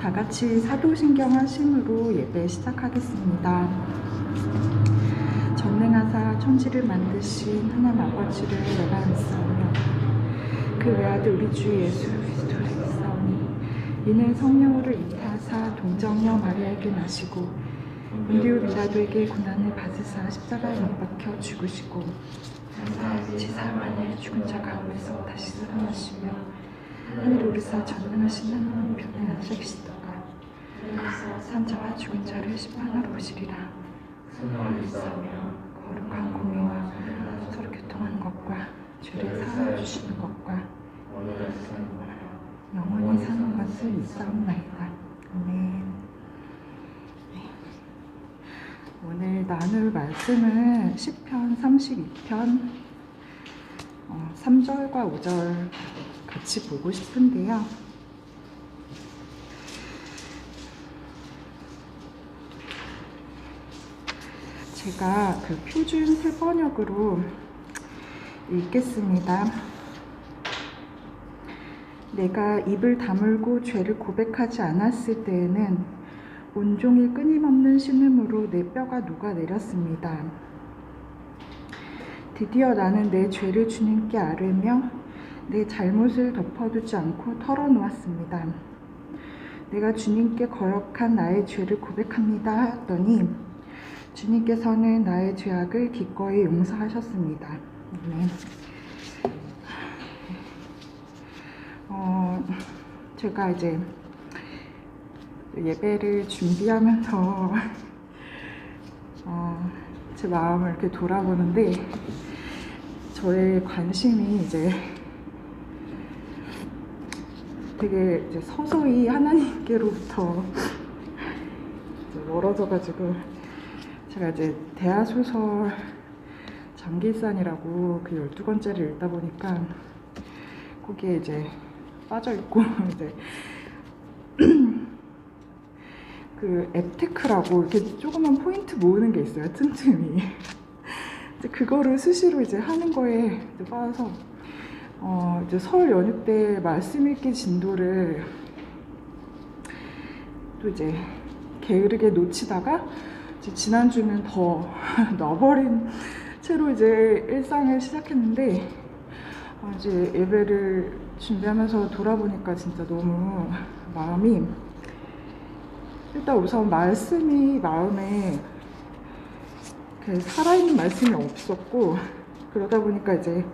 다 같이 사도신경 하심으로 예배 시작하겠습니다. 전능하사 천지를 만드신 하나님 아버지를 내가 믿사오며 그 외아들 우리 주 예수 그리스도를 믿사오니 이는 성령으로 잉태하사 동정녀 마리아에게 나시고 본디오 빌라도에게 고난을 받으사 십자가에 못 박혀 죽으시고 제4일 만에 죽은 자 가운데서 다시 살아나시며 하늘 오르사 전능하신 하나님 편에 앉으시다가 산자와 죽은 자를 심판하러 오시리라. 믿사오며 거룩한 공의와 서로 교통하는 것과 죄를 사하여 주시는 것과 영원히 사는 것을 믿사옵나이다. 아멘. 오늘 나눌 말씀은 시편 32편 3절과 5절 같이 보고 싶은데요. 제가 그 표준 새번역으로 읽겠습니다. 내가 입을 다물고 죄를 고백하지 않았을 때에는 온종일 끊임없는 신음으로 내 뼈가 녹아내렸습니다. 드디어 나는 내 죄를 주님께 아뢰며 내 잘못을 덮어두지 않고 털어놓았습니다. 내가 주님께 거역한 나의 죄를 고백합니다 하더니 주님께서는 나의 죄악을 기꺼이 용서하셨습니다. 네. 제가 이제 예배를 준비하면서 제 마음을 이렇게 돌아보는데 저의 관심이 이제 되게 이제 서서히 하나님께로부터 멀어져가지고 제가 이제 대하소설 장길산이라고 그 12권째를 읽다 보니까 거기에 이제 빠져있고 이제 그 앱테크라고 이렇게 조그만 포인트 모으는 게 있어요. 틈틈이. 이제 그거를 수시로 이제 하는 거에 이제 빠져서 이제 설 연휴 때 말씀 읽기 진도를 또 이제 게으르게 놓치다가 이제 지난주는 더 놔버린 채로 이제 일상을 시작했는데 이제 예배를 준비하면서 돌아보니까 진짜 너무 마음이 일단 우선 말씀이 마음에 살아있는 말씀이 없었고 그러다 보니까 이제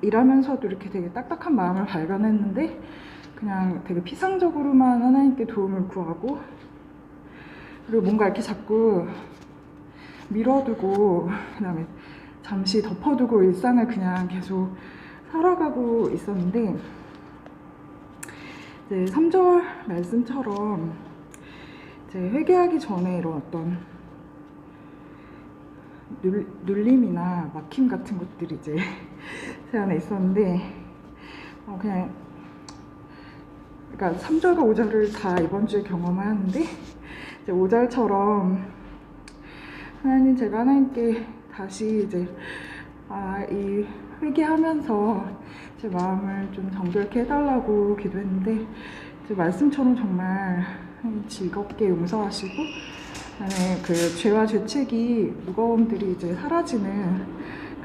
일하면서도 이렇게 되게 딱딱한 마음을 발견했는데 그냥 되게 피상적으로만 하나님께 도움을 구하고 그리고 뭔가 이렇게 자꾸 밀어두고 그다음에 잠시 덮어두고 일상을 그냥 계속 살아가고 있었는데 이제 3절 말씀처럼 이제 회개하기 전에 이런 어떤 눌림이나 막힘 같은 것들이 이제 제 안에 있었는데 그냥 그러니까 3절과 5절을 다 이번 주에 경험하였는데 이제 5절처럼 하나님 제가 하나님께 다시 이제 이 회개하면서 제 마음을 좀 정결케 해달라고 기도했는데 이제 말씀처럼 정말 즐겁게 용서하시고 그다음에 그 죄와 죄책이 무거움들이 이제 사라지는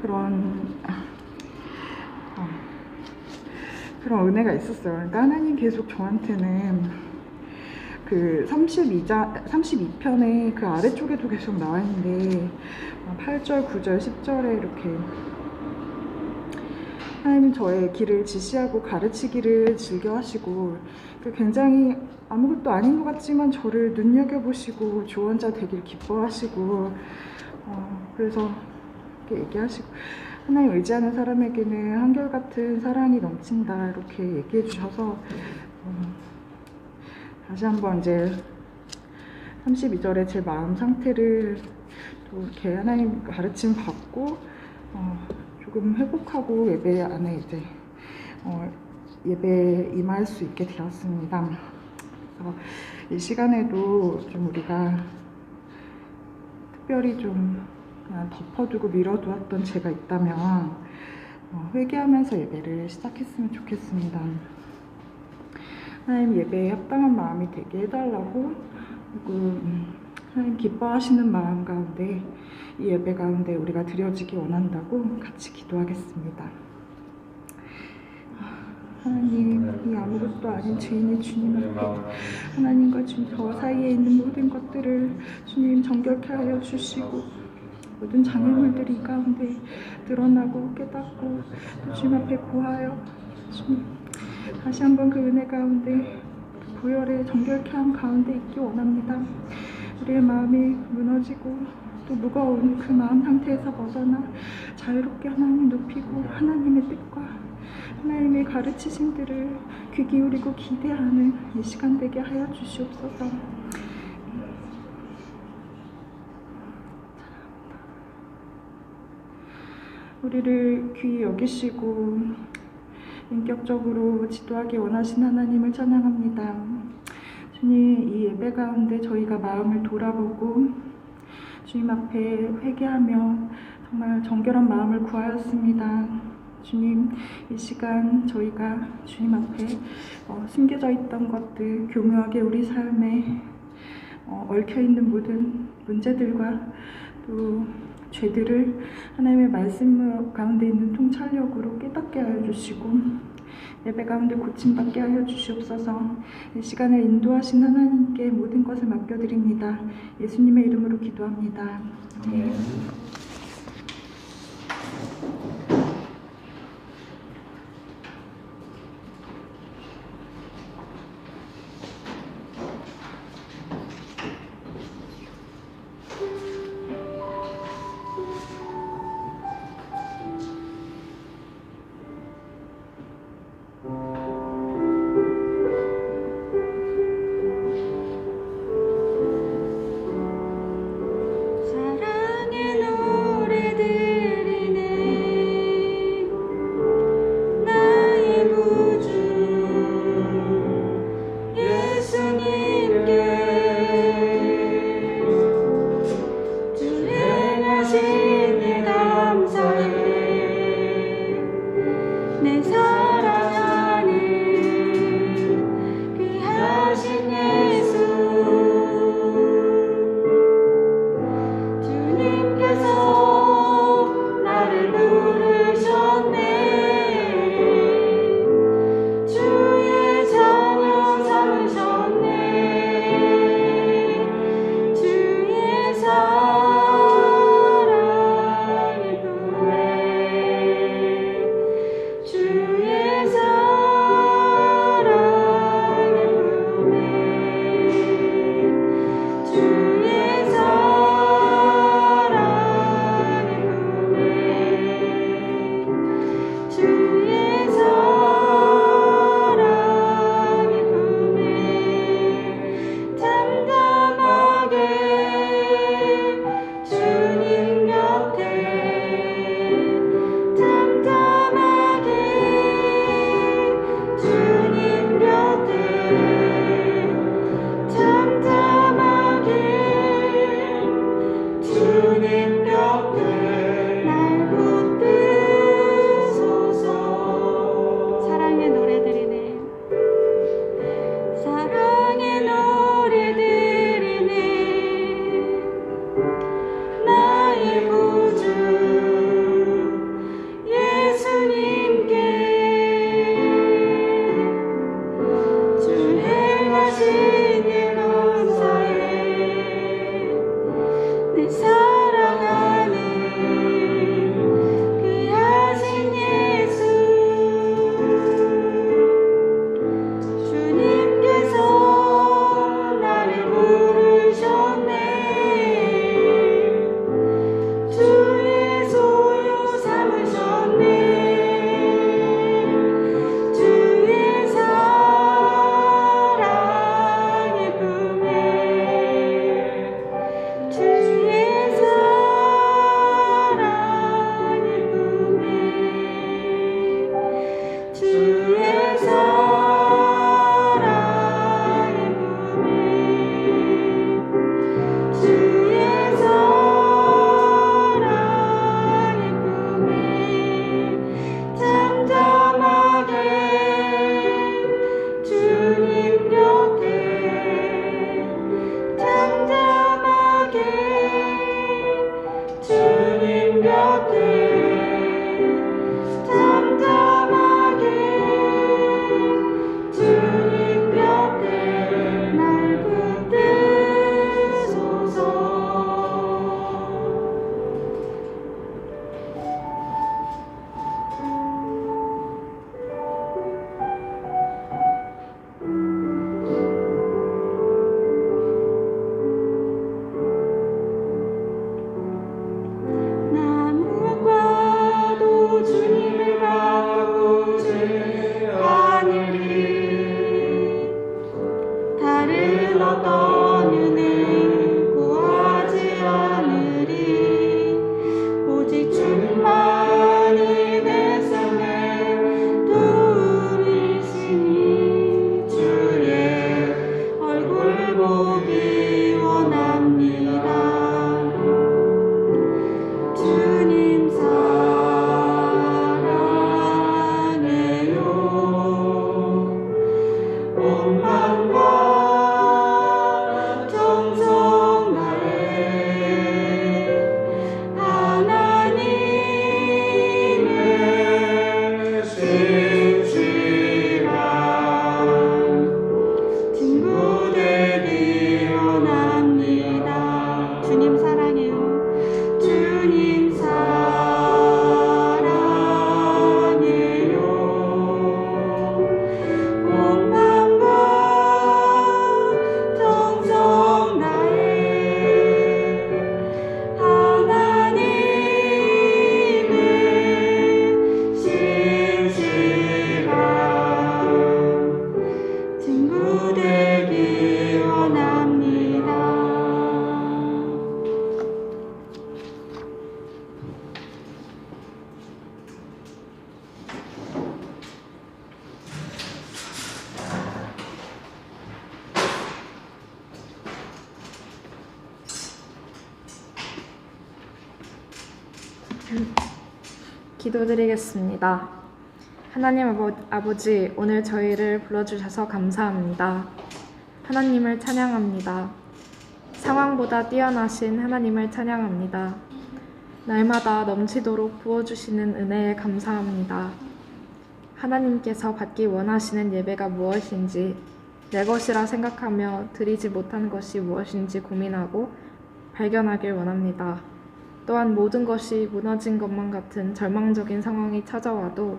그런 은혜가 있었어요. 그러니까 하나님 계속 저한테는 그 32편의 그 아래쪽에도 계속 나와 있는데 8절, 9절, 10절에 이렇게 하나님 저의 길을 지시하고 가르치기를 즐겨하시고 굉장히 아무것도 아닌 것 같지만 저를 눈여겨보시고 조언자 되길 기뻐하시고 그래서 이렇게 얘기하시고 하나님 의지하는 사람에게는 한결같은 사랑이 넘친다 이렇게 얘기해 주셔서 다시 한번 이제 32절에 제 마음 상태를 또 이렇게 하나님 가르침 받고 조금 회복하고 예배 안에 이제 예배에 임할 수 있게 되었습니다. 그래서 이 시간에도 좀 우리가 특별히 좀 그냥 덮어두고 밀어두었던 죄가 있다면 회개하면서 예배를 시작했으면 좋겠습니다. 하나님 예배에 합당한 마음이 되게 해달라고, 그리고 하나님 기뻐하시는 마음 가운데 이 예배 가운데 우리가 드려지기 원한다고 같이 기도하겠습니다. 하나님, 이 아무것도 아닌 죄인의 주님 앞에 하나님과 저 사이에 있는 모든 것들을 주님 정결케 하여 주시고, 모든 장애물들이 이 가운데 드러나고 깨닫고 또 주님 앞에 구하여 주님 다시 한번 그 은혜 가운데 보혈의 정결케 함 가운데 있기 원합니다. 우리의 마음이 무너지고 또 무거운 그 마음 상태에서 벗어나 자유롭게 하나님 높이고 하나님의 뜻과 하나님의 가르치심들을 귀 기울이고 기대하는 이 시간 되게 하여 주시옵소서. 우리를 귀히 여기시고 인격적으로 지도하기 원하신 하나님을 찬양합니다. 주님, 이 예배 가운데 저희가 마음을 돌아보고 주님 앞에 회개하며 정말 정결한 마음을 구하였습니다. 주님, 이 시간 저희가 주님 앞에 숨겨져 있던 것들, 교묘하게 우리 삶에 얽혀있는 모든 문제들과 또 죄들을 하나님의 말씀 가운데 있는 통찰력으로 깨닫게 하여 주시고 예배 가운데 고침받게 하여 주시옵소서. 이 시간을 인도하신 하나님께 모든 것을 맡겨드립니다. 예수님의 이름으로 기도합니다. 아멘. 주의 소유 삼으셨네. 기도드리겠습니다. 하나님 아버지, 오늘 저희를 불러주셔서 감사합니다. 하나님을 찬양합니다. 상황보다 뛰어나신 하나님을 찬양합니다. 날마다 넘치도록 부어주시는 은혜에 감사합니다. 하나님께서 받기 원하시는 예배가 무엇인지, 내 것이라 생각하며 드리지 못한 것이 무엇인지 고민하고 발견하길 원합니다. 또한 모든 것이 무너진 것만 같은 절망적인 상황이 찾아와도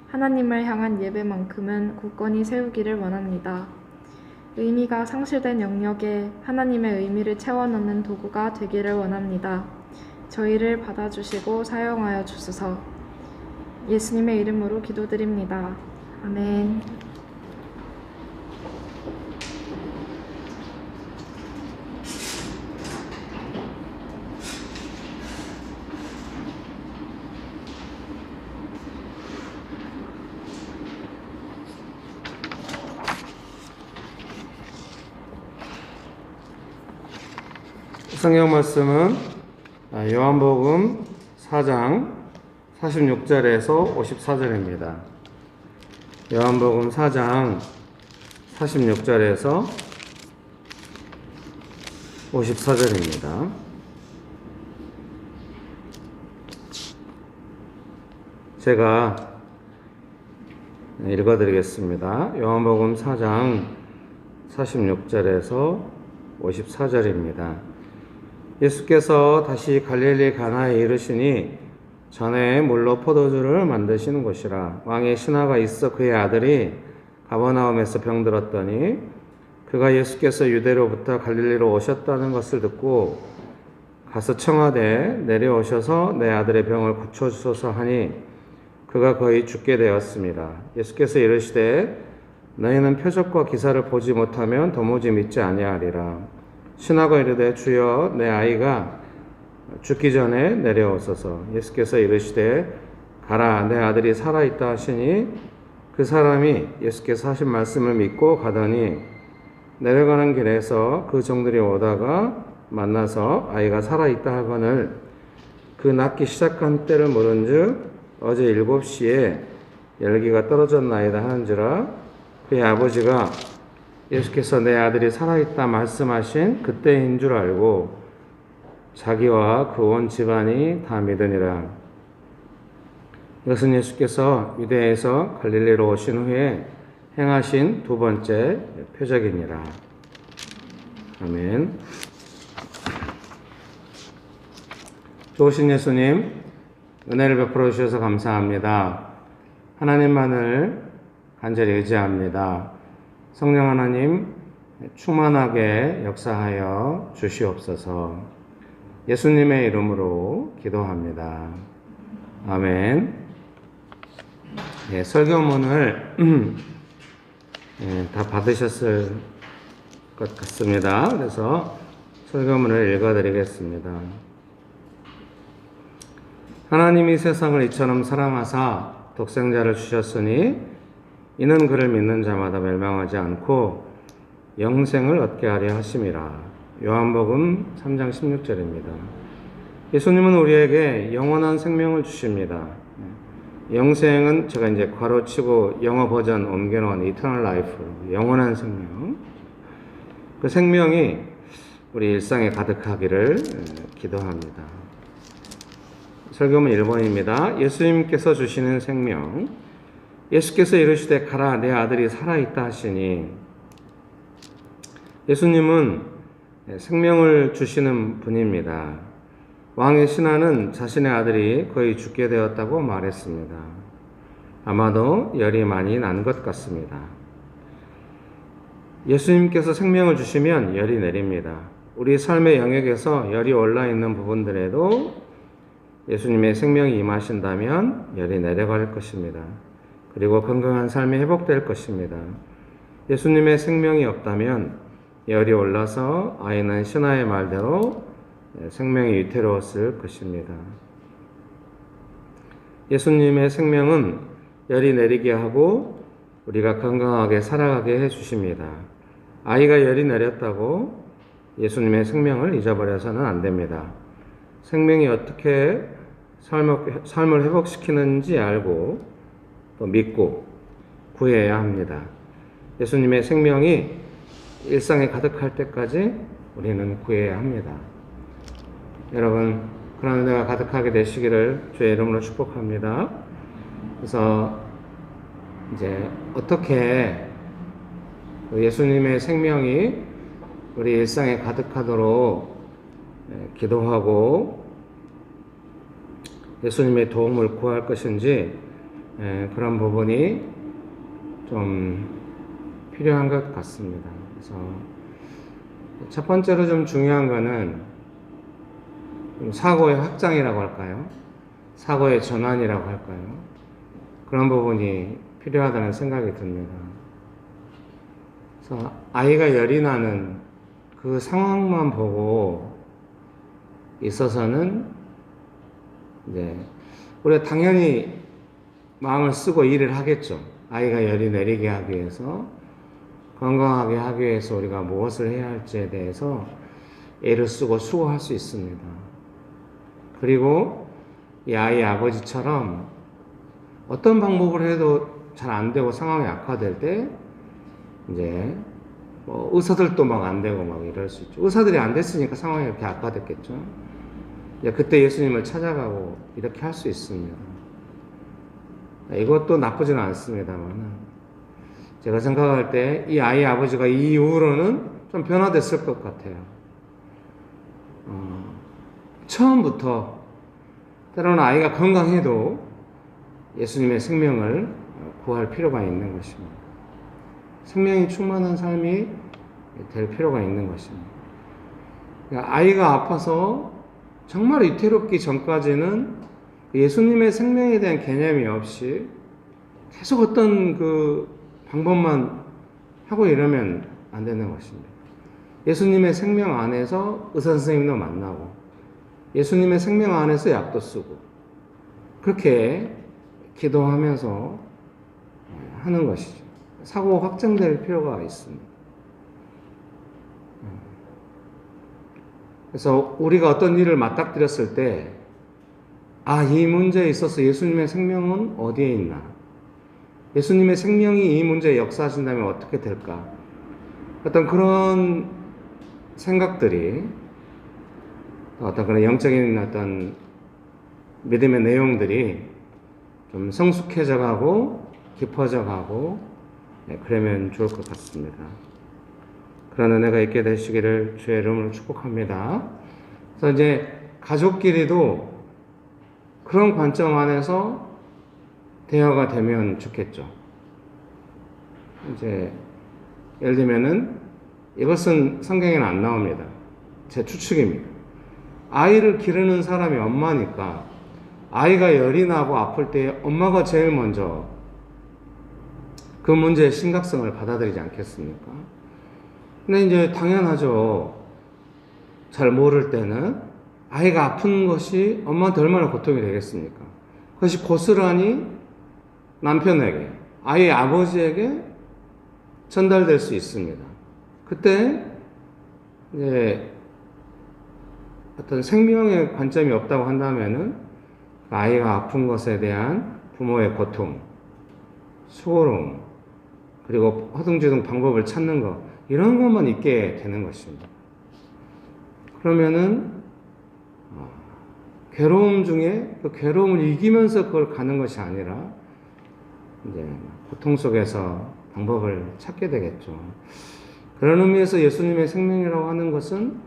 하나님을 향한 예배만큼은 굳건히 세우기를 원합니다. 의미가 상실된 영역에 하나님의 의미를 채워넣는 도구가 되기를 원합니다. 저희를 받아주시고 사용하여 주소서. 예수님의 이름으로 기도드립니다. 아멘. 성경 말씀은 요한복음 4장 46절에서 54절입니다. 요한복음 4장 46절에서 54절입니다. 제가 읽어드리겠습니다. 요한복음 4장 46절에서 54절입니다. 예수께서 다시 갈릴리 가나에 이르시니 전에 물로 포도주를 만드시는 곳이라. 왕의 신하가 있어 그의 아들이 가버나움에서 병들었더니 그가 예수께서 유대로부터 갈릴리로 오셨다는 것을 듣고 가서 청하되 내려오셔서 내 아들의 병을 고쳐주소서 하니 그가 거의 죽게 되었습니다. 예수께서 이르시되 너희는 표적과 기사를 보지 못하면 도무지 믿지 아니하리라. 신하가 이르되 주여 내 아이가 죽기 전에 내려오소서. 예수께서 이르시되 가라 내 아들이 살아있다 하시니 그 사람이 예수께서 하신 말씀을 믿고 가더니 내려가는 길에서 그 종들이 오다가 만나서 아이가 살아있다 하거늘 그 낫기 시작한 때를 물은즉 어제 7시에 열기가 떨어졌나이다 하는지라. 그의 아버지가 예수께서 내 아들이 살아있다 말씀하신 그때인 줄 알고 자기와 그 온 집안이 다 믿으니라. 이것은 예수께서 유대에서 갈릴리로 오신 후에 행하신 두 번째 표적이니라. 아멘. 좋으신 예수님, 은혜를 베풀어 주셔서 감사합니다. 하나님만을 간절히 의지합니다. 성령 하나님 충만하게 역사하여 주시옵소서. 예수님의 이름으로 기도합니다. 아멘. 설교문을 다 받으셨을 것 같습니다. 그래서 설교문을 읽어드리겠습니다. 하나님이 세상을 이처럼 사랑하사 독생자를 주셨으니 이는 그를 믿는 자마다 멸망하지 않고 영생을 얻게 하려 하심이라. 요한복음 3장 16절입니다. 예수님은 우리에게 영원한 생명을 주십니다. 영생은 제가 이제 괄호치고 영어 버전 옮겨놓은 Eternal Life, 영원한 생명. 그 생명이 우리 일상에 가득하기를 기도합니다. 설교문 1번입니다. 예수님께서 주시는 생명. 예수께서 이르시되 가라 내 아들이 살아있다 하시니 예수님은 생명을 주시는 분입니다. 왕의 신하는 자신의 아들이 거의 죽게 되었다고 말했습니다. 아마도 열이 많이 난 것 같습니다. 예수님께서 생명을 주시면 열이 내립니다. 우리 삶의 영역에서 열이 올라 있는 부분들에도 예수님의 생명이 임하신다면 열이 내려갈 것입니다. 그리고 건강한 삶이 회복될 것입니다. 예수님의 생명이 없다면 열이 올라서 아이는 신하의 말대로 생명이 위태로웠을 것입니다. 예수님의 생명은 열이 내리게 하고 우리가 건강하게 살아가게 해주십니다. 아이가 열이 내렸다고 예수님의 생명을 잊어버려서는 안 됩니다. 생명이 어떻게 삶을 회복시키는지 알고 또 믿고 구해야 합니다. 예수님의 생명이 일상에 가득할 때까지 우리는 구해야 합니다. 여러분, 그런 은혜가 가득하게 되시기를 주의 이름으로 축복합니다. 그래서 이제 어떻게 예수님의 생명이 우리 일상에 가득하도록 기도하고 예수님의 도움을 구할 것인지 그런 부분이 좀 필요한 것 같습니다. 그래서 첫 번째로 좀 중요한 거는 사고의 확장이라고 할까요? 사고의 전환이라고 할까요? 그런 부분이 필요하다는 생각이 듭니다. 그래서 아이가 열이 나는 그 상황만 보고 있어서는 이제 우리가 당연히 마음을 쓰고 일을 하겠죠. 아이가 열이 내리게 하기 위해서, 건강하게 하기 위해서 우리가 무엇을 해야 할지에 대해서 애를 쓰고 수고할 수 있습니다. 그리고 이 아이의 아버지처럼 어떤 방법을 해도 잘 안 되고 상황이 악화될 때 이제 뭐 의사들도 막 안 되고 막 이럴 수 있죠. 의사들이 안 됐으니까 상황이 이렇게 악화됐겠죠. 그때 예수님을 찾아가고 이렇게 할 수 있습니다. 이것도 나쁘지는 않습니다만 제가 생각할 때 이 아이의 아버지가 이 이후로는 좀 변화됐을 것 같아요. 처음부터 때로는 아이가 건강해도 예수님의 생명을 구할 필요가 있는 것입니다. 생명이 충만한 삶이 될 필요가 있는 것입니다. 아이가 아파서 정말 위태롭기 전까지는 예수님의 생명에 대한 개념이 없이 계속 어떤 그 방법만 하고 이러면 안 되는 것입니다. 예수님의 생명 안에서 의사 선생님도 만나고 예수님의 생명 안에서 약도 쓰고 그렇게 기도하면서 하는 것이죠. 사고가 확장될 필요가 있습니다. 그래서 우리가 어떤 일을 맞닥뜨렸을 때 이 문제에 있어서 예수님의 생명은 어디에 있나? 예수님의 생명이 이 문제에 역사하신다면 어떻게 될까? 어떤 그런 생각들이 어떤 그런 영적인 어떤 믿음의 내용들이 좀 성숙해져 가고 깊어져 가고 그러면 좋을 것 같습니다. 그런 은혜가 있게 되시기를 주의 이름으로 축복합니다. 그래서 이제 가족끼리도 그런 관점 안에서 대화가 되면 좋겠죠. 이제 예를 들면은 이것은 성경에는 안 나옵니다. 제 추측입니다. 아이를 기르는 사람이 엄마니까 아이가 열이 나고 아플 때 엄마가 제일 먼저 그 문제의 심각성을 받아들이지 않겠습니까? 근데 이제 당연하죠. 잘 모를 때는 아이가 아픈 것이 엄마한테 얼마나 고통이 되겠습니까? 그것이 고스란히 남편에게, 아이의 아버지에게 전달될 수 있습니다. 그때 이제 어떤 생명의 관점이 없다고 한다면은 아이가 아픈 것에 대한 부모의 고통, 수고로움, 그리고 허둥지둥 방법을 찾는 것, 이런 것만 있게 되는 것입니다. 그러면은 괴로움 중에 그 괴로움을 이기면서 그걸 가는 것이 아니라 이제 고통 속에서 방법을 찾게 되겠죠. 그런 의미에서 예수님의 생명이라고 하는 것은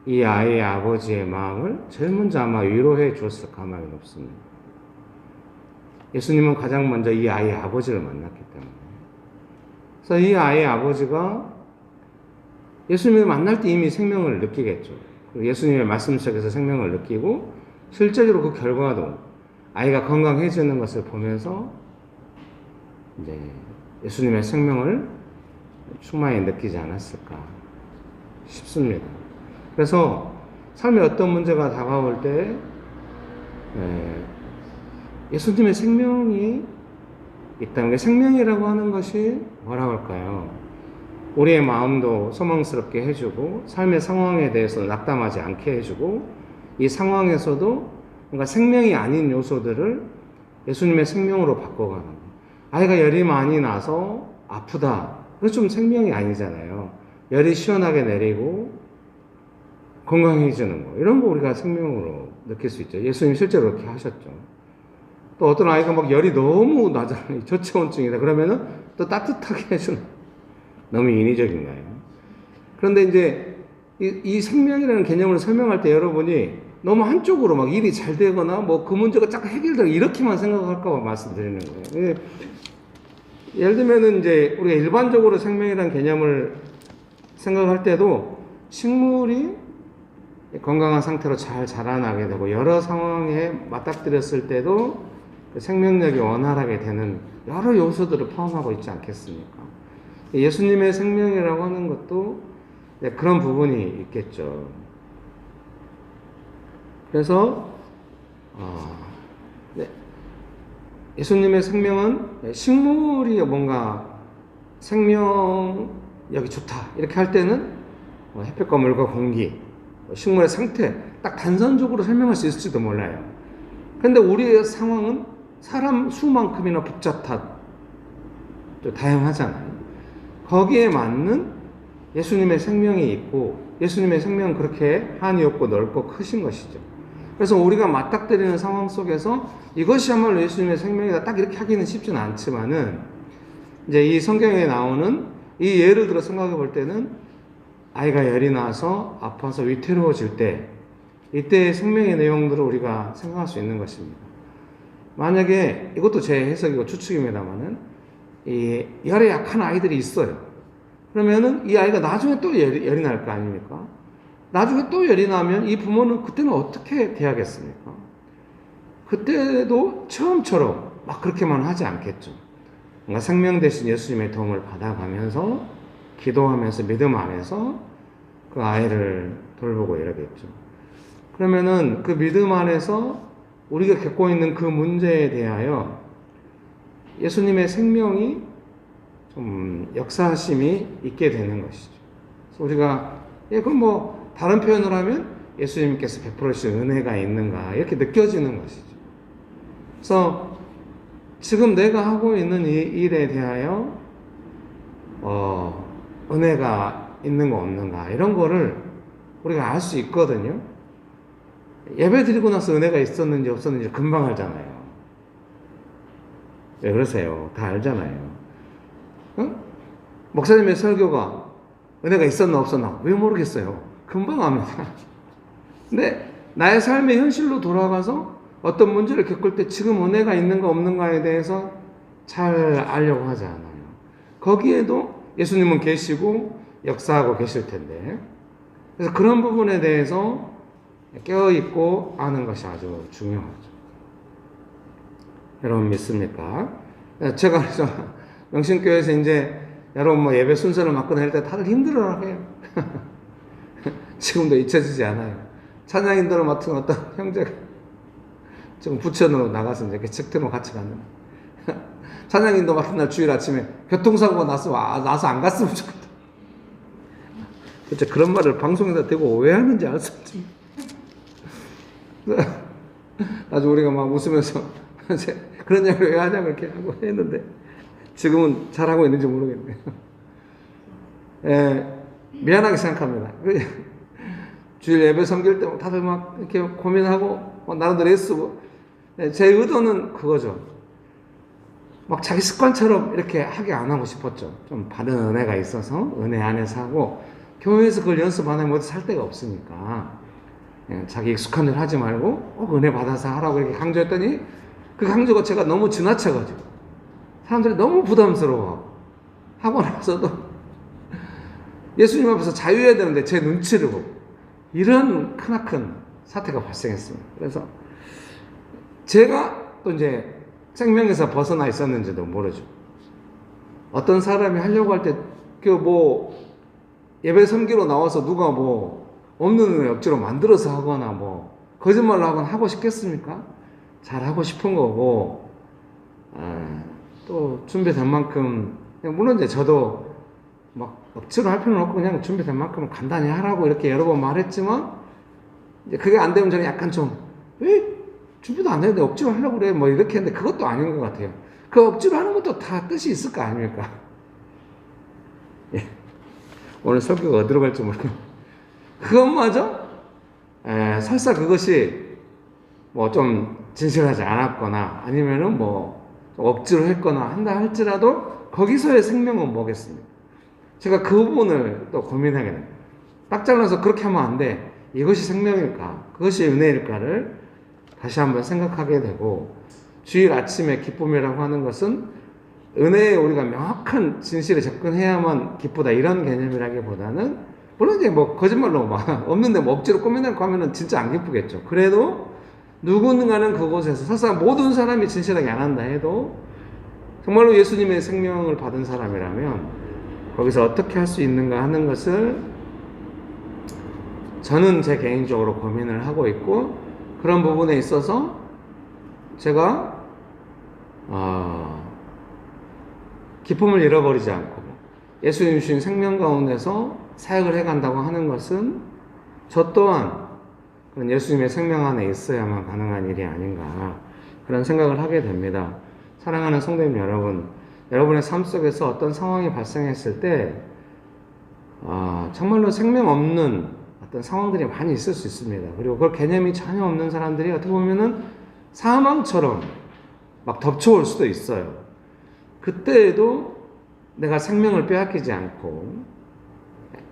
이 아이의 아버지의 마음을 제일 먼저 아마 위로해 주었을 가망이 높습니다. 예수님은 가장 먼저 이 아이의 아버지를 만났기 때문에. 그래서 이 아이의 아버지가 예수님을 만날 때 이미 생명을 느끼겠죠. 예수님의 말씀 속에서 생명을 느끼고 실제적으로 그 결과도 아이가 건강해지는 것을 보면서 이제 예수님의 생명을 충만히 느끼지 않았을까 싶습니다. 그래서 삶에 어떤 문제가 다가올 때 예수님의 생명이 있다는 게, 생명이라고 하는 것이 뭐라고 할까요? 우리의 마음도 소망스럽게 해주고 삶의 상황에 대해서 낙담하지 않게 해주고 이 상황에서도 뭔가 생명이 아닌 요소들을 예수님의 생명으로 바꿔가는 거예요. 아이가 열이 많이 나서 아프다. 그건 좀 생명이 아니잖아요. 열이 시원하게 내리고 건강해지는 거. 이런 거 우리가 생명으로 느낄 수 있죠. 예수님 실제로 그렇게 하셨죠. 또 어떤 아이가 막 열이 너무 나잖아요. 저체온증이다. 그러면은 또 따뜻하게 해주는. 너무 인위적인 거예요. 그런데 이제 이 생명이라는 개념을 설명할 때 여러분이 너무 한쪽으로 막 일이 잘 되거나 뭐 그 문제가 쫙 해결되고 이렇게만 생각할까 봐 말씀드리는 거예요. 예를 들면은 이제 우리가 일반적으로 생명이라는 개념을 생각할 때도 식물이 건강한 상태로 잘 자라나게 되고 여러 상황에 맞닥뜨렸을 때도 그 생명력이 원활하게 되는 여러 요소들을 포함하고 있지 않겠습니까? 예수님의 생명이라고 하는 것도 그런 부분이 있겠죠. 그래서 예수님의 생명은 식물이 뭔가 생명력이 좋다 이렇게 할 때는 햇볕과 물과 공기, 식물의 상태 딱 단선적으로 설명할 수 있을지도 몰라요. 그런데 우리의 상황은 사람 수만큼이나 복잡하고 또 다양하잖아요. 거기에 맞는 예수님의 생명이 있고 예수님의 생명은 그렇게 한이 없고 넓고 크신 것이죠. 그래서 우리가 맞닥뜨리는 상황 속에서 이것이야말로 예수님의 생명이다 딱 이렇게 하기는 쉽지는 않지만은 이제 이 성경에 나오는 이 예를 들어 생각해 볼 때는 아이가 열이 나서 아파서 위태로워질 때 이때의 생명의 내용들을 우리가 생각할 수 있는 것입니다. 만약에 이것도 제 해석이고 추측입니다만은 이 열에 약한 아이들이 있어요. 그러면은 이 아이가 나중에 또 열이 날 거 아닙니까? 나중에 또 열이 나면 이 부모는 그때는 어떻게 대하겠습니까? 그때도 처음처럼 막 그렇게만 하지 않겠죠. 뭔가 생명 대신 예수님의 도움을 받아가면서 기도하면서 믿음 안에서 그 아이를 돌보고 이러겠죠. 그러면은 그 믿음 안에서 우리가 겪고 있는 그 문제에 대하여 예수님의 생명이 좀 역사하심이 있게 되는 것이죠. 그래서 우리가 그럼 뭐 다른 표현을 하면 예수님께서 베풀으신 은혜가 있는가 이렇게 느껴지는 것이죠. 그래서 지금 내가 하고 있는 이 일에 대하여 은혜가 있는 거 없는가 이런 거를 우리가 알 수 있거든요. 예배 드리고 나서 은혜가 있었는지 없었는지 금방 알잖아요. 왜 그러세요? 다 알잖아요. 응? 목사님의 설교가 은혜가 있었나 없었나 왜 모르겠어요. 금방 압니다. 근데 나의 삶의 현실로 돌아가서 어떤 문제를 겪을 때 지금 은혜가 있는가 없는가에 대해서 잘 알려고 하지 않아요. 거기에도 예수님은 계시고 역사하고 계실 텐데 그래서 그런 부분에 대해서 깨어있고 아는 것이 아주 중요하죠. 여러분 믿습니까? 제가 그래서 명신교회에서 이제 여러분 뭐 예배 순서를 맡고 다닐 때 다들 힘들어해요. 지금도 잊혀지지 않아요. 찬양 인도를 맡은 어떤 형제가 지금 부천으로 나가서 이제 책들로 같이 갔는데 찬양 인도 맡은 날 주일 아침에 교통사고가 나서 안 갔으면 좋겠다. 도대체 그런 말을 방송에다 대고 왜 하는지 알 수 없지. 아주 우리가 막 웃으면서 그런 얘기를 왜 하냐고 이렇게 하고 했는데 지금은 잘하고 있는지 모르겠네요. 미안하게 생각합니다. 주일 예배 섬길 때 다들 막 이렇게 고민하고 나름대로 애쓰고 제 의도는 그거죠. 막 자기 습관처럼 이렇게 하게 안 하고 싶었죠. 좀 받은 은혜가 있어서 은혜 안에서 하고 교회에서 그걸 연습 안 하면 어디 살 데가 없으니까 자기 익숙한 일 하지 말고 은혜 받아서 하라고 이렇게 강조했더니 그 강조가 제가 너무 지나쳐가지고 사람들이 너무 부담스러워 하고 나서도 예수님 앞에서 자유해야 되는데 제 눈치를 보고 이런 크나큰 사태가 발생했습니다. 그래서 제가 또 이제 생명에서 벗어나 있었는지도 모르죠. 어떤 사람이 하려고 할 때 그 뭐 예배 섬기러 나와서 누가 뭐 없는 은혜 억지로 만들어서 하거나 뭐 거짓말로 하거나 하고 싶겠습니까? 잘 하고 싶은 거고 또 준비된 만큼 물론 이제 저도 막 억지로 할 필요는 없고 그냥 준비된 만큼 간단히 하라고 이렇게 여러 번 말했지만 이제 그게 안 되면 저는 약간 좀 준비도 안 되는데 억지로 하려고 그래. 뭐 이렇게 했는데 그것도 아닌 것 같아요. 그 억지로 하는 것도 다 뜻이 있을 거 아닙니까? 예. 오늘 설교가 어디로 갈지 모르겠어요. 그것마저 설사 그것이 뭐 좀 진실하지 않았거나 아니면은 뭐 억지로 했거나 한다 할지라도 거기서의 생명은 뭐겠습니까? 제가 그 부분을 또 고민하게 됩니다. 딱 잘라서 그렇게 하면 안 돼. 이것이 생명일까? 그것이 은혜일까를 다시 한번 생각하게 되고, 주일 아침에 기쁨이라고 하는 것은 은혜에 우리가 명확한 진실에 접근해야만 기쁘다 이런 개념이라기보다는, 물론 이제 뭐 거짓말로 막 없는데 뭐 억지로 꾸며내고 하면은 진짜 안 기쁘겠죠. 그래도 누군가는 그곳에서 설사 모든 사람이 진실하게 안 한다 해도 정말로 예수님의 생명을 받은 사람이라면 거기서 어떻게 할 수 있는가 하는 것을 저는 제 개인적으로 고민을 하고 있고, 그런 부분에 있어서 제가 기쁨을 잃어버리지 않고 예수님 주신 생명 가운데서 사역을 해간다고 하는 것은 저 또한 그런 예수님의 생명 안에 있어야만 가능한 일이 아닌가, 그런 생각을 하게 됩니다. 사랑하는 성도님 여러분, 여러분의 삶 속에서 어떤 상황이 발생했을 때 정말로 생명 없는 어떤 상황들이 많이 있을 수 있습니다. 그리고 그 개념이 전혀 없는 사람들이 어떻게 보면은 사망처럼 막 덮쳐올 수도 있어요. 그때에도 내가 생명을 빼앗기지 않고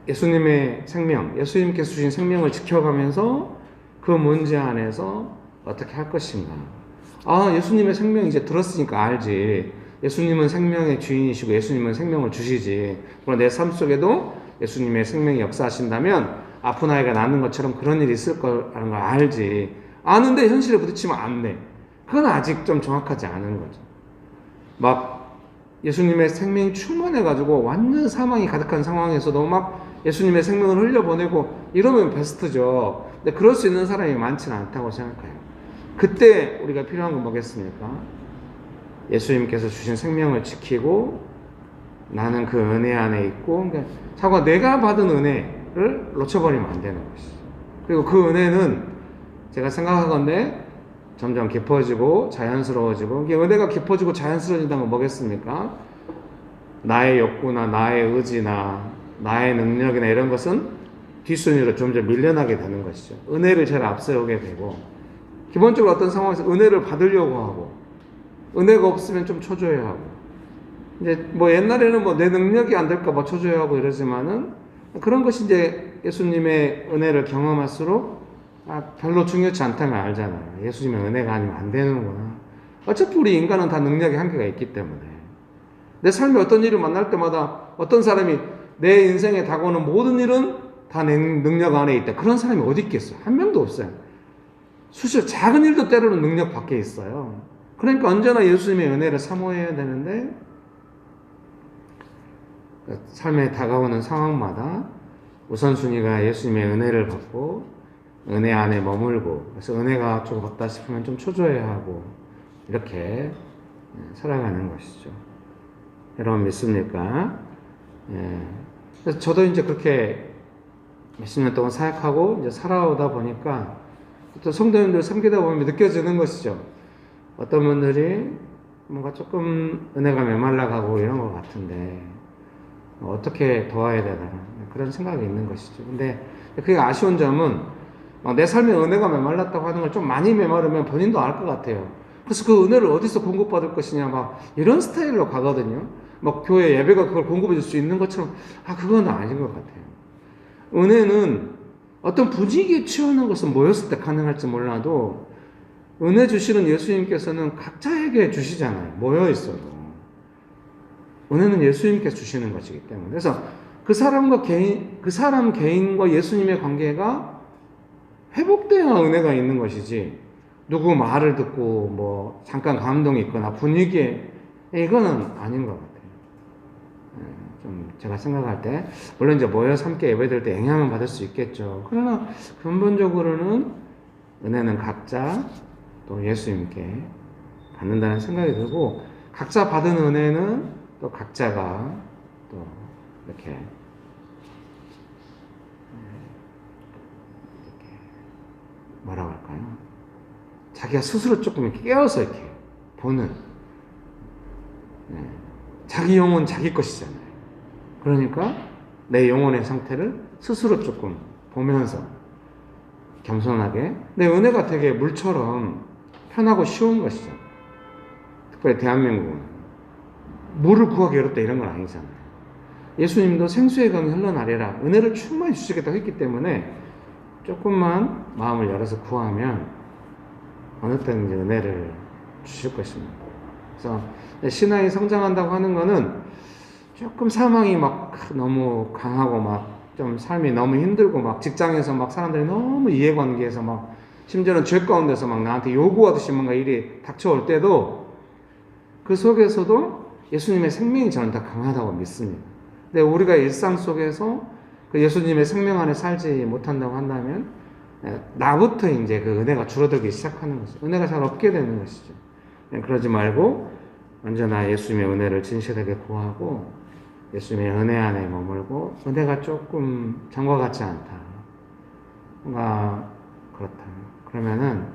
예수님의 생명, 예수님께서 주신 생명을 지켜가면서 그 문제 안에서 어떻게 할 것인가. 예수님의 생명 이제 들었으니까 알지. 예수님은 생명의 주인이시고 예수님은 생명을 주시지. 그럼 내 삶 속에도 예수님의 생명이 역사하신다면 아픈 아이가 낫는 것처럼 그런 일이 있을 거라는 걸 알지. 아는데 현실에 부딪히면 안 돼. 그건 아직 좀 정확하지 않은 거죠. 막 예수님의 생명이 충만해가지고 완전 사망이 가득한 상황에서도 막 예수님의 생명을 흘려보내고 이러면 베스트죠. 근데 그럴 수 있는 사람이 많지는 않다고 생각해요. 그때 우리가 필요한 건 뭐겠습니까? 예수님께서 주신 생명을 지키고 나는 그 은혜 안에 있고, 그러니까 내가 받은 은혜를 놓쳐버리면 안 되는 것이죠. 그리고 그 은혜는 제가 생각하건대 점점 깊어지고 자연스러워지고, 이게 은혜가 깊어지고 자연스러워진다는 건 뭐겠습니까? 나의 욕구나 나의 의지나 나의 능력이나 이런 것은 뒷순위로 점점 밀려나게 되는 것이죠. 은혜를 제일 앞세우게 되고, 기본적으로 어떤 상황에서 은혜를 받으려고 하고, 은혜가 없으면 좀 초조해하고, 이제 뭐 옛날에는 뭐 내 능력이 안 될까봐 초조해하고 이러지만은 그런 것이 이제 예수님의 은혜를 경험할수록 별로 중요치 않다는 걸 알잖아요. 예수님의 은혜가 아니면 안 되는구나. 어차피 우리 인간은 다 능력의 한계가 있기 때문에 내 삶에 어떤 일을 만날 때마다 어떤 사람이 내 인생에 다가오는 모든 일은 다 내 능력 안에 있다. 그런 사람이 어디 있겠어요? 한 명도 없어요. 수시로 작은 일도 때로는 능력 밖에 있어요. 그러니까 언제나 예수님의 은혜를 사모해야 되는데 삶에 다가오는 상황마다 우선순위가 예수님의 은혜를 받고 은혜 안에 머물고, 그래서 은혜가 조금 없다 싶으면 좀 초조해하고 이렇게 살아가는 것이죠. 여러분 믿습니까? 그래서 저도 이제 그렇게 몇십 년 동안 사역하고 이제 살아오다 보니까 또 성도님들 섬기다 보면 느껴지는 것이죠. 어떤 분들이 뭔가 조금 은혜가 메말라가고 이런 것 같은데 어떻게 도와야 되나 그런 생각이 있는 것이죠. 근데 그게 아쉬운 점은 내 삶에 은혜가 메말랐다고 하는 걸 좀 많이 메마르면 본인도 알 것 같아요. 그래서 그 은혜를 어디서 공급받을 것이냐 막 이런 스타일로 가거든요. 막 교회 예배가 그걸 공급해 줄 수 있는 것처럼 그건 아닌 것 같아요. 은혜는 어떤 분위기에 취하는 것은 모였을 때 가능할지 몰라도 은혜 주시는 예수님께서는 각자에게 주시잖아요. 모여 있어도. 은혜는 예수님께서 주시는 것이기 때문에. 그래서 그 사람 개인과 예수님의 관계가 회복돼야 은혜가 있는 것이지, 누구 말을 듣고 뭐 잠깐 감동이 있거나 분위기에 이거는 아닌 것 같아요. 좀 제가 생각할 때 물론 이제 모여서 함께 예배드릴 때 영향을 받을 수 있겠죠. 그러나 근본적으로는 은혜는 각자 또 예수님께 받는다는 생각이 들고, 각자 받은 은혜는 또 각자가 또 이렇게 뭐라고 할까요? 자기가 스스로 조금 이렇게 깨어서 이렇게 보는, 자기 영혼 자기 것이잖아요. 그러니까 내 영혼의 상태를 스스로 조금 보면서 겸손하게, 내 은혜가 되게 물처럼 편하고 쉬운 것이죠. 특별히 대한민국은 물을 구하기 어렵다 이런 건 아니잖아요. 예수님도 생수의 강이 흘러나리라 은혜를 충만히 주시겠다고 했기 때문에 조금만 마음을 열어서 구하면 어느 때든지 은혜를 주실 것입니다. 그래서 신앙이 성장한다고 하는 거는 조금 상황이 막 너무 강하고 막 좀 삶이 너무 힘들고 막 직장에서 막 사람들이 너무 이해관계에서 막 심지어는 죄 가운데서 막 나한테 요구하듯이 뭔가 일이 닥쳐올 때도 그 속에서도 예수님의 생명이 저는 더 강하다고 믿습니다. 근데 우리가 일상 속에서 그 예수님의 생명 안에 살지 못한다고 한다면 나부터 이제 그 은혜가 줄어들기 시작하는 것이죠. 은혜가 잘 없게 되는 것이죠. 그러지 말고 언제나 예수님의 은혜를 진실하게 구하고 예수님의 은혜 안에 머물고, 은혜가 조금 전과 같지 않다, 뭔가 그렇다, 그러면은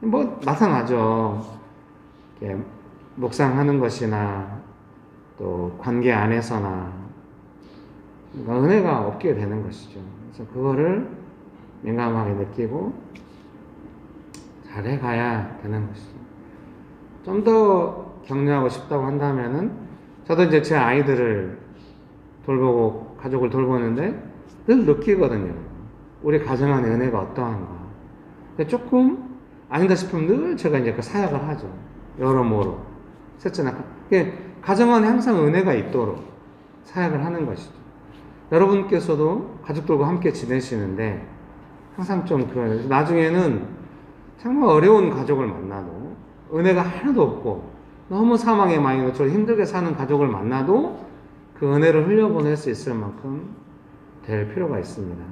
뭐 마찬가지죠. 이렇게 묵상하는 것이나 또 관계 안에서나 은혜가 없게 되는 것이죠. 그래서 그거를 민감하게 느끼고 잘해가야 되는 것이죠. 좀 더 격려하고 싶다고 한다면은, 저도 이제 제 아이들을 돌보고 가족을 돌보는데 늘 느끼거든요. 우리 가정 안에 은혜가 어떠한가. 근데 조금 아니다 싶으면 늘 제가 이제 그 사역을 하죠. 여러모로. 셋째나 가정 안에 항상 은혜가 있도록 사역을 하는 것이죠. 여러분께서도 가족들과 함께 지내시는데 항상 좀 나중에는 정말 어려운 가족을 만나도, 은혜가 하나도 없고 너무 사망의 많이 놓쳐 힘들게 사는 가족을 만나도 그 은혜를 흘려보낼 수 있을 만큼 될 필요가 있습니다.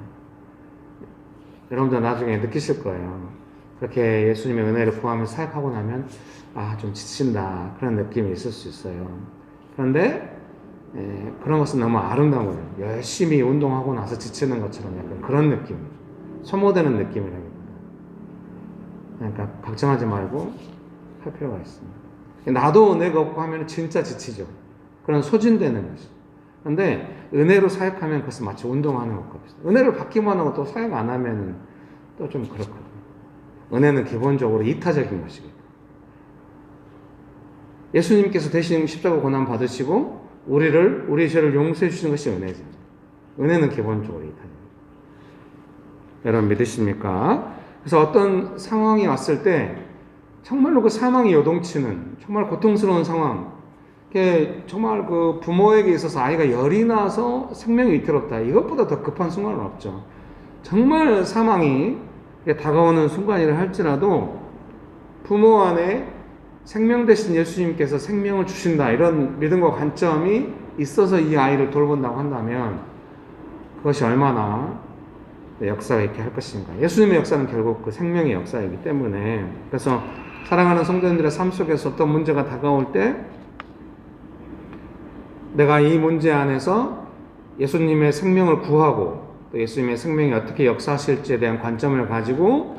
여러분들 나중에 느끼실 거예요. 그렇게 예수님의 은혜를 구하면서 사역하고 나면 좀 지친다, 그런 느낌이 있을 수 있어요. 그런데 그런 것은 너무 아름다운 거예요. 열심히 운동하고 나서 지치는 것처럼 약간 그런 느낌, 소모되는 느낌이라기보다. 그러니까 걱정하지 말고 할 필요가 있습니다. 나도 은혜가 없고 하면 진짜 지치죠. 그런 소진되는 것이죠. 그런데 은혜로 사역하면 그것은 마치 운동하는 것과 비슷해요. 은혜를 받기만 하고 또 사역 안 하면 또 좀 그렇거든요. 은혜는 기본적으로 이타적인 것이거든요. 예수님께서 대신 십자가 고난 받으시고 우리 죄를 용서해 주시는 것이 은혜죠. 은혜는 기본적으로 이타적이에요. 여러분 믿으십니까? 그래서 어떤 상황이 왔을 때 정말로 그 사망이 요동치는 정말 고통스러운 상황, 정말 그 부모에게 있어서 아이가 열이 나서 생명이 위태롭다, 이것보다 더 급한 순간은 없죠. 정말 사망이 다가오는 순간이라 할지라도 부모 안에 생명 대신 예수님께서 생명을 주신다, 이런 믿음과 관점이 있어서 이 아이를 돌본다고 한다면 그것이 얼마나 역사가 있게 할 것인가. 예수님의 역사는 결국 그 생명의 역사이기 때문에, 그래서 사랑하는 성도님들의 삶 속에서 어떤 문제가 다가올 때 내가 이 문제 안에서 예수님의 생명을 구하고 또 예수님의 생명이 어떻게 역사하실지에 대한 관점을 가지고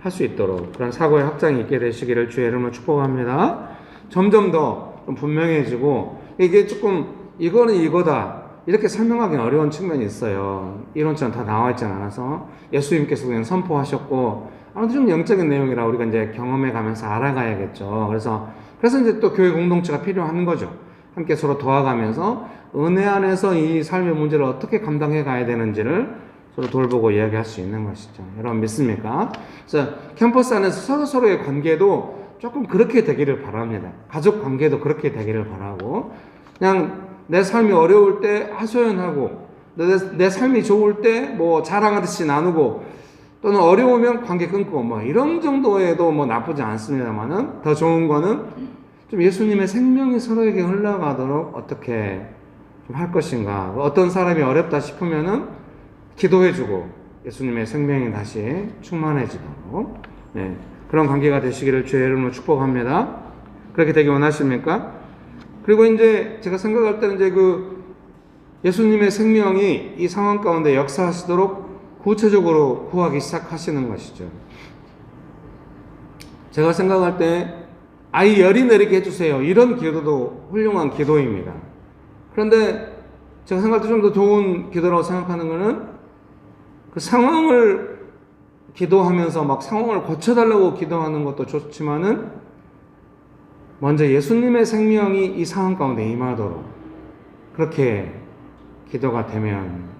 할 수 있도록 그런 사고의 확장이 있게 되시기를 주의 이름으로 축복합니다. 점점 더 좀 분명해지고, 이게 조금 이거는 이거다 이렇게 설명하기는 어려운 측면이 있어요. 이론처럼 다 나와 있지 않아서 예수님께서 그냥 선포하셨고, 아무튼 좀 영적인 내용이라 우리가 이제 경험해 가면서 알아가야겠죠. 그래서 이제 또 교회 공동체가 필요한 거죠. 함께 서로 도와가면서 은혜 안에서 이 삶의 문제를 어떻게 감당해 가야 되는지를 서로 돌보고 이야기할 수 있는 것이죠. 여러분 믿습니까? 그래서 캠퍼스 안에서 서로의 관계도 조금 그렇게 되기를 바랍니다. 가족 관계도 그렇게 되기를 바라고, 그냥 내 삶이 어려울 때 하소연하고, 내 삶이 좋을 때 뭐 자랑하듯이 나누고, 또는 어려우면 관계 끊고, 뭐 이런 정도에도 뭐 나쁘지 않습니다만은, 더 좋은 거는 좀 예수님의 생명이 서로에게 흘러가도록 어떻게 좀 할 것인가. 어떤 사람이 어렵다 싶으면은 기도해주고 예수님의 생명이 다시 충만해지도록, 그런 관계가 되시기를 주의 이름으로 축복합니다. 그렇게 되기 원하십니까? 그리고 이제 제가 생각할 때는 이제 그 예수님의 생명이 이 상황 가운데 역사하시도록 구체적으로 구하기 시작하시는 것이죠. 제가 생각할 때 아이 열이 내리게 해주세요. 이런 기도도 훌륭한 기도입니다. 그런데 제가 생각할 때 좀 더 좋은 기도라고 생각하는 것은 그 상황을 기도하면서 막 상황을 고쳐달라고 기도하는 것도 좋지만은 먼저 예수님의 생명이 이 상황 가운데 임하도록 그렇게 기도가 되면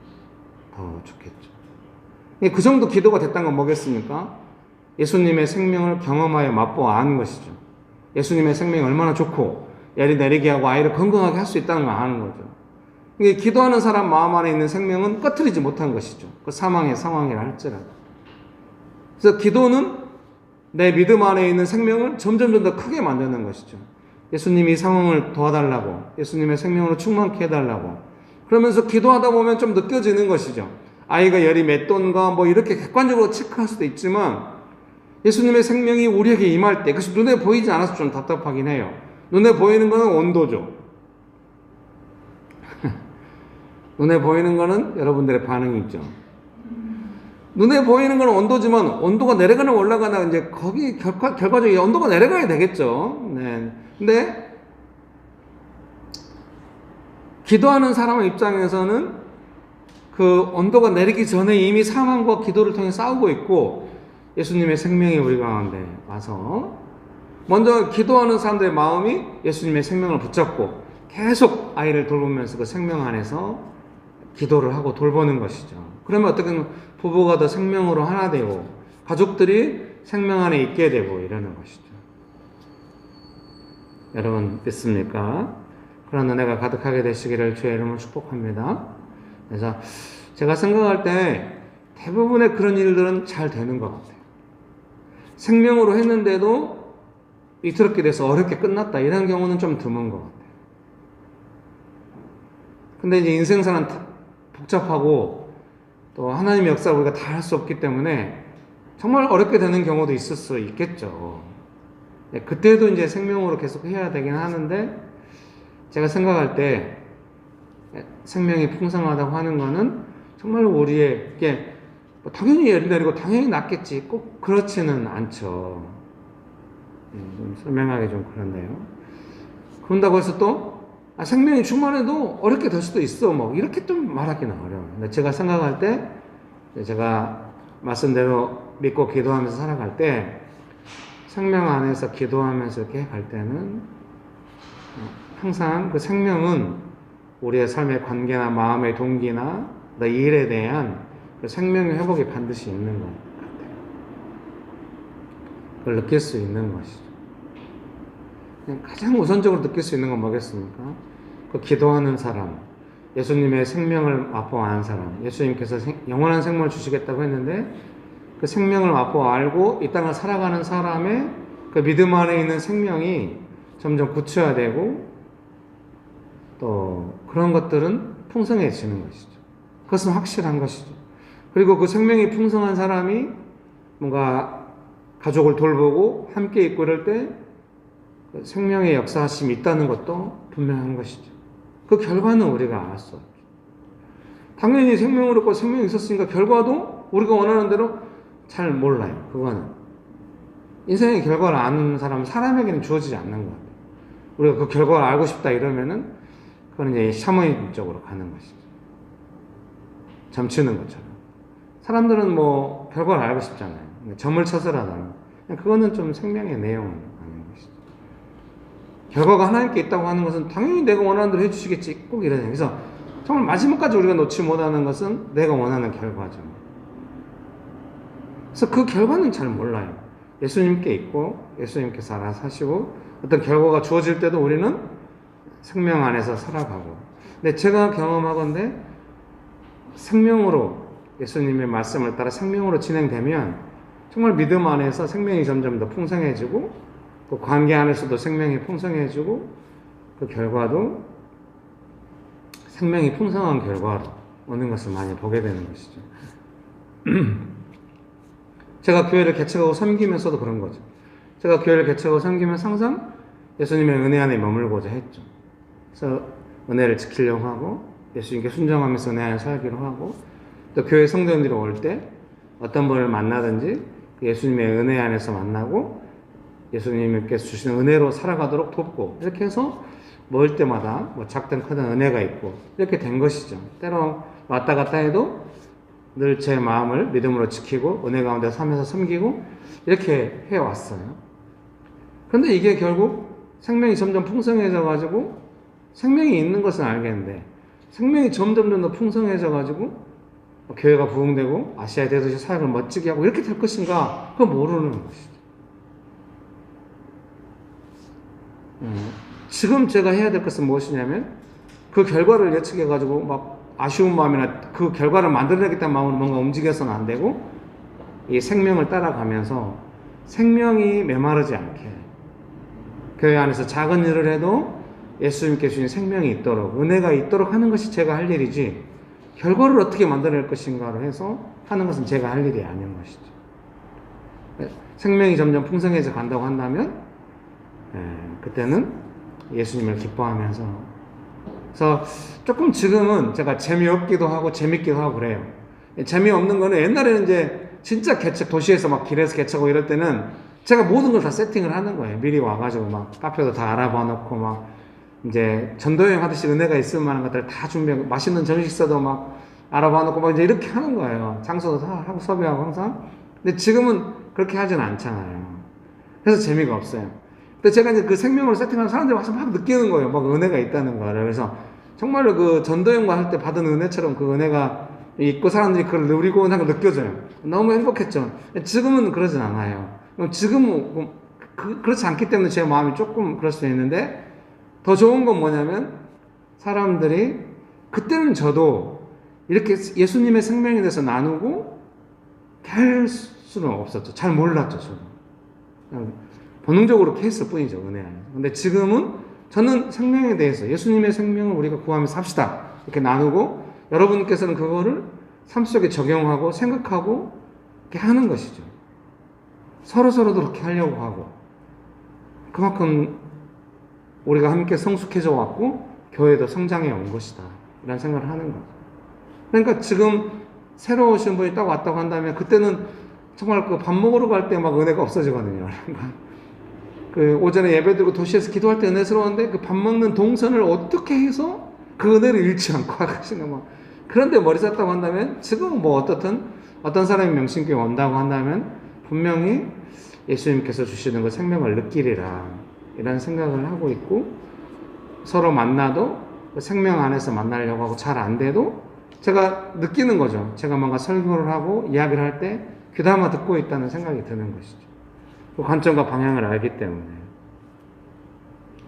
더 좋겠죠. 그 정도 기도가 됐다는 건 뭐겠습니까? 예수님의 생명을 경험하여 맛보아 아는 것이죠. 예수님의 생명이 얼마나 좋고 열이 내리게 하고 아이를 건강하게 할 수 있다는 걸 아는 거죠. 이게 기도하는 사람 마음 안에 있는 생명은 꺼트리지 못한 것이죠. 그 사망의 상황이라 할지라도. 그래서 기도는 내 믿음 안에 있는 생명을 점점 더 크게 만드는 것이죠. 예수님이 이 상황을 도와달라고, 예수님의 생명으로 충만케 해달라고. 그러면서 기도하다 보면 좀 느껴지는 것이죠. 아이가 열이 몇 도인가 뭐 이렇게 객관적으로 체크할 수도 있지만 예수님의 생명이 우리에게 임할 때, 그것이 눈에 보이지 않아서 좀 답답하긴 해요. 눈에 보이는 것은 온도죠. 눈에 보이는 것은 여러분들의 반응이죠. 눈에 보이는 건 온도지만 온도가 내려가나 올라가나 이제 거기 결과적으로 온도가 내려가야 되겠죠. 네. 근데 기도하는 사람의 입장에서는 그 온도가 내리기 전에 이미 사망과 기도를 통해 싸우고 있고 예수님의 생명이 우리 가운데 와서 먼저 기도하는 사람들의 마음이 예수님의 생명을 붙잡고 계속 아이를 돌보면서 그 생명 안에서 기도를 하고 돌보는 것이죠. 그러면 어떻게 보면 부부가 더 생명으로 하나 되고 가족들이 생명 안에 있게 되고 이러는 것이죠. 여러분 믿습니까? 그런 은혜가 가득하게 되시기를 주의 이름으로 축복합니다. 그래서 제가 생각할 때 대부분의 그런 일들은 잘 되는 것 같아요. 생명으로 했는데도 이틀었게 돼서 어렵게 끝났다 이런 경우는 좀 드문 것 같아요. 근데 이제 인생사는 복잡하고 또 하나님의 역사를 우리가 다 할 수 없기 때문에 정말 어렵게 되는 경우도 있을 수 있겠죠. 네, 그때도 이제 생명으로 계속 해야 되긴 하는데 제가 생각할 때 생명이 풍성하다고 하는 거는 정말 우리에게 당연히 열이 내리고 당연히 낫겠지 꼭 그렇지는 않죠. 좀 설명하기 좀 그런데요. 그런다고 해서 또 생명이 충만해도 어렵게 될 수도 있어 뭐 이렇게 좀 말하기는 어려워요. 근데 제가 생각할 때 제가 말씀대로 믿고 기도하면서 살아갈 때 생명 안에서 기도하면서 이렇게 갈 때는 항상 그 생명은 우리의 삶의 관계나 마음의 동기나 내 일에 대한 그 생명의 회복이 반드시 있는 것 같아요. 그걸 느낄 수 있는 것이죠. 가장 우선적으로 느낄 수 있는 건 뭐겠습니까? 그 기도하는 사람, 예수님의 생명을 맛보아 아는 사람, 예수님께서 영원한 생명을 주시겠다고 했는데 그 생명을 맛보아 알고 이 땅을 살아가는 사람의 그 믿음 안에 있는 생명이 점점 구체화되고 또 그런 것들은 풍성해지는 것이죠. 그것은 확실한 것이죠. 그리고 그 생명이 풍성한 사람이 뭔가 가족을 돌보고 함께 있고 이럴 때 생명의 역사하심이 있다는 것도 분명한 것이죠. 그 결과는 우리가 알 수 없죠. 당연히 생명을 얻고 생명이 있었으니까 결과도 우리가 원하는 대로 잘 몰라요. 그거는 인생의 결과를 아는 사람은 사람에게는 주어지지 않는 것 같아요. 우리가 그 결과를 알고 싶다 이러면은 그건 이제 샤머니즘 쪽으로 가는 것이죠. 점치는 것처럼. 사람들은 뭐 결과를 알고 싶잖아요. 점을 쳐서라도 그거는 좀 생명의 내용은 아닌 것이죠. 결과가 하나님께 있다고 하는 것은 당연히 내가 원하는 대로 해주시겠지 꼭 이러잖아요. 그래서 정말 마지막까지 우리가 놓지 못하는 것은 내가 원하는 결과죠. 그래서 그 결과는 잘 몰라요. 예수님께 있고 예수님께서 알아서 하시고 어떤 결과가 주어질 때도 우리는 생명 안에서 살아가고. 근데 제가 경험하건대 생명으로 예수님의 말씀을 따라 생명으로 진행되면 정말 믿음 안에서 생명이 점점 더 풍성해지고 그 관계 안에서도 생명이 풍성해지고 그 결과도 생명이 풍성한 결과로 오는 것을 많이 보게 되는 것이죠. 제가 교회를 개척하고 섬기면서도 그런 거죠. 제가 교회를 개척하고 섬기면서 항상 예수님의 은혜 안에 머물고자 했죠. 그래서 은혜를 지키려고 하고 예수님께 순종하면서 은혜 안에 살기로 하고 또 교회 성도님들이 올 때 어떤 분을 만나든지 예수님의 은혜 안에서 만나고 예수님께서 주시는 은혜로 살아가도록 돕고, 이렇게 해서 모일 때마다 뭐 작든 크든 은혜가 있고 이렇게 된 것이죠. 때로 왔다 갔다 해도 늘 제 마음을 믿음으로 지키고 은혜 가운데 살면서 섬기고 이렇게 해왔어요. 그런데 이게 결국 생명이 점점 풍성해져 가지고, 생명이 있는 것은 알겠는데 생명이 점점 더 풍성해져 가지고 교회가 부흥되고 아시아의 대도시 사역을 멋지게 하고 이렇게 될 것인가, 그건 모르는 것이죠. 지금 제가 해야 될 것은 무엇이냐면 그 결과를 예측해 가지고 막 아쉬운 마음이나 그 결과를 만들어내겠다는 마음으로 뭔가 움직여서는 안 되고, 이 생명을 따라가면서 생명이 메마르지 않게 교회 안에서 작은 일을 해도 예수님께 주신 생명이 있도록, 은혜가 있도록 하는 것이 제가 할 일이지, 결과를 어떻게 만들어낼 것인가로 해서 하는 것은 제가 할 일이 아닌 것이죠. 생명이 점점 풍성해져 간다고 한다면 그때는 예수님을 기뻐하면서, 그래서 조금 지금은 제가 재미없기도 하고 재밌기도 하고 그래요. 재미없는 거는 옛날에는 이제 진짜 개척, 도시에서 막 길에서 개척하고 이럴 때는 제가 모든 걸 다 세팅을 하는 거예요. 미리 와가지고 막 카페도 다 알아봐 놓고 막 이제 전도여행 하듯이 은혜가 있을 만한 것들 다 준비하고, 맛있는 정식사도 막 알아봐 놓고 막 이제 이렇게 하는 거예요. 장소도 다 하고 섭외하고 항상. 근데 지금은 그렇게 하진 않잖아요. 그래서 재미가 없어요. 근데 제가 이제 그 생명으로 세팅하는 사람들이 와서 막 느끼는 거예요. 막 은혜가 있다는 거를. 그래서 정말로 그 전도여행과 할 때 받은 은혜처럼 그 은혜가 있고 사람들이 그걸 누리고 하는 걸 느껴져요. 너무 행복했죠. 지금은 그러진 않아요. 지금은 그렇지 않기 때문에 제 마음이 조금 그럴 수 있는데, 더 좋은 건 뭐냐면 사람들이, 그때는 저도 이렇게 예수님의 생명에 대해서 나누고 할 수는 없었죠. 잘 몰랐죠. 저도 그냥 본능적으로 이렇게 했을 뿐이죠, 은혜 안에서. 근데 지금은 저는 생명에 대해서, 예수님의 생명을 우리가 구하면서 삽시다 이렇게 나누고, 여러분께서는 그거를 삶 속에 적용하고 생각하고 이렇게 하는 것이죠. 서로도 그렇게 하려고 하고, 그만큼 우리가 함께 성숙해져 왔고 교회도 성장해 온 것이다, 이런 생각을 하는 거죠. 그러니까 지금 새로 오신 분이 딱 왔다고 한다면 그때는 정말 그 밥 먹으러 갈 때 막 은혜가 없어지거든요. 그 오전에 예배드리고 도시에서 기도할 때 은혜스러웠는데 그 밥 먹는 동선을 어떻게 해서 그 은혜를 잃지 않고 하시나 막, 그런데 머리 쌌다고 한다면, 지금은 뭐 어떻든 어떤 사람이 명신교회 온다고 한다면 분명히 예수님께서 주시는 그 생명을 느끼리라, 이런 생각을 하고 있고, 서로 만나도 그 생명 안에서 만나려고 하고 잘 안 돼도 제가 느끼는 거죠. 제가 뭔가 설교를 하고 이야기를 할 때 귀담아 듣고 있다는 생각이 드는 것이죠. 그 관점과 방향을 알기 때문에.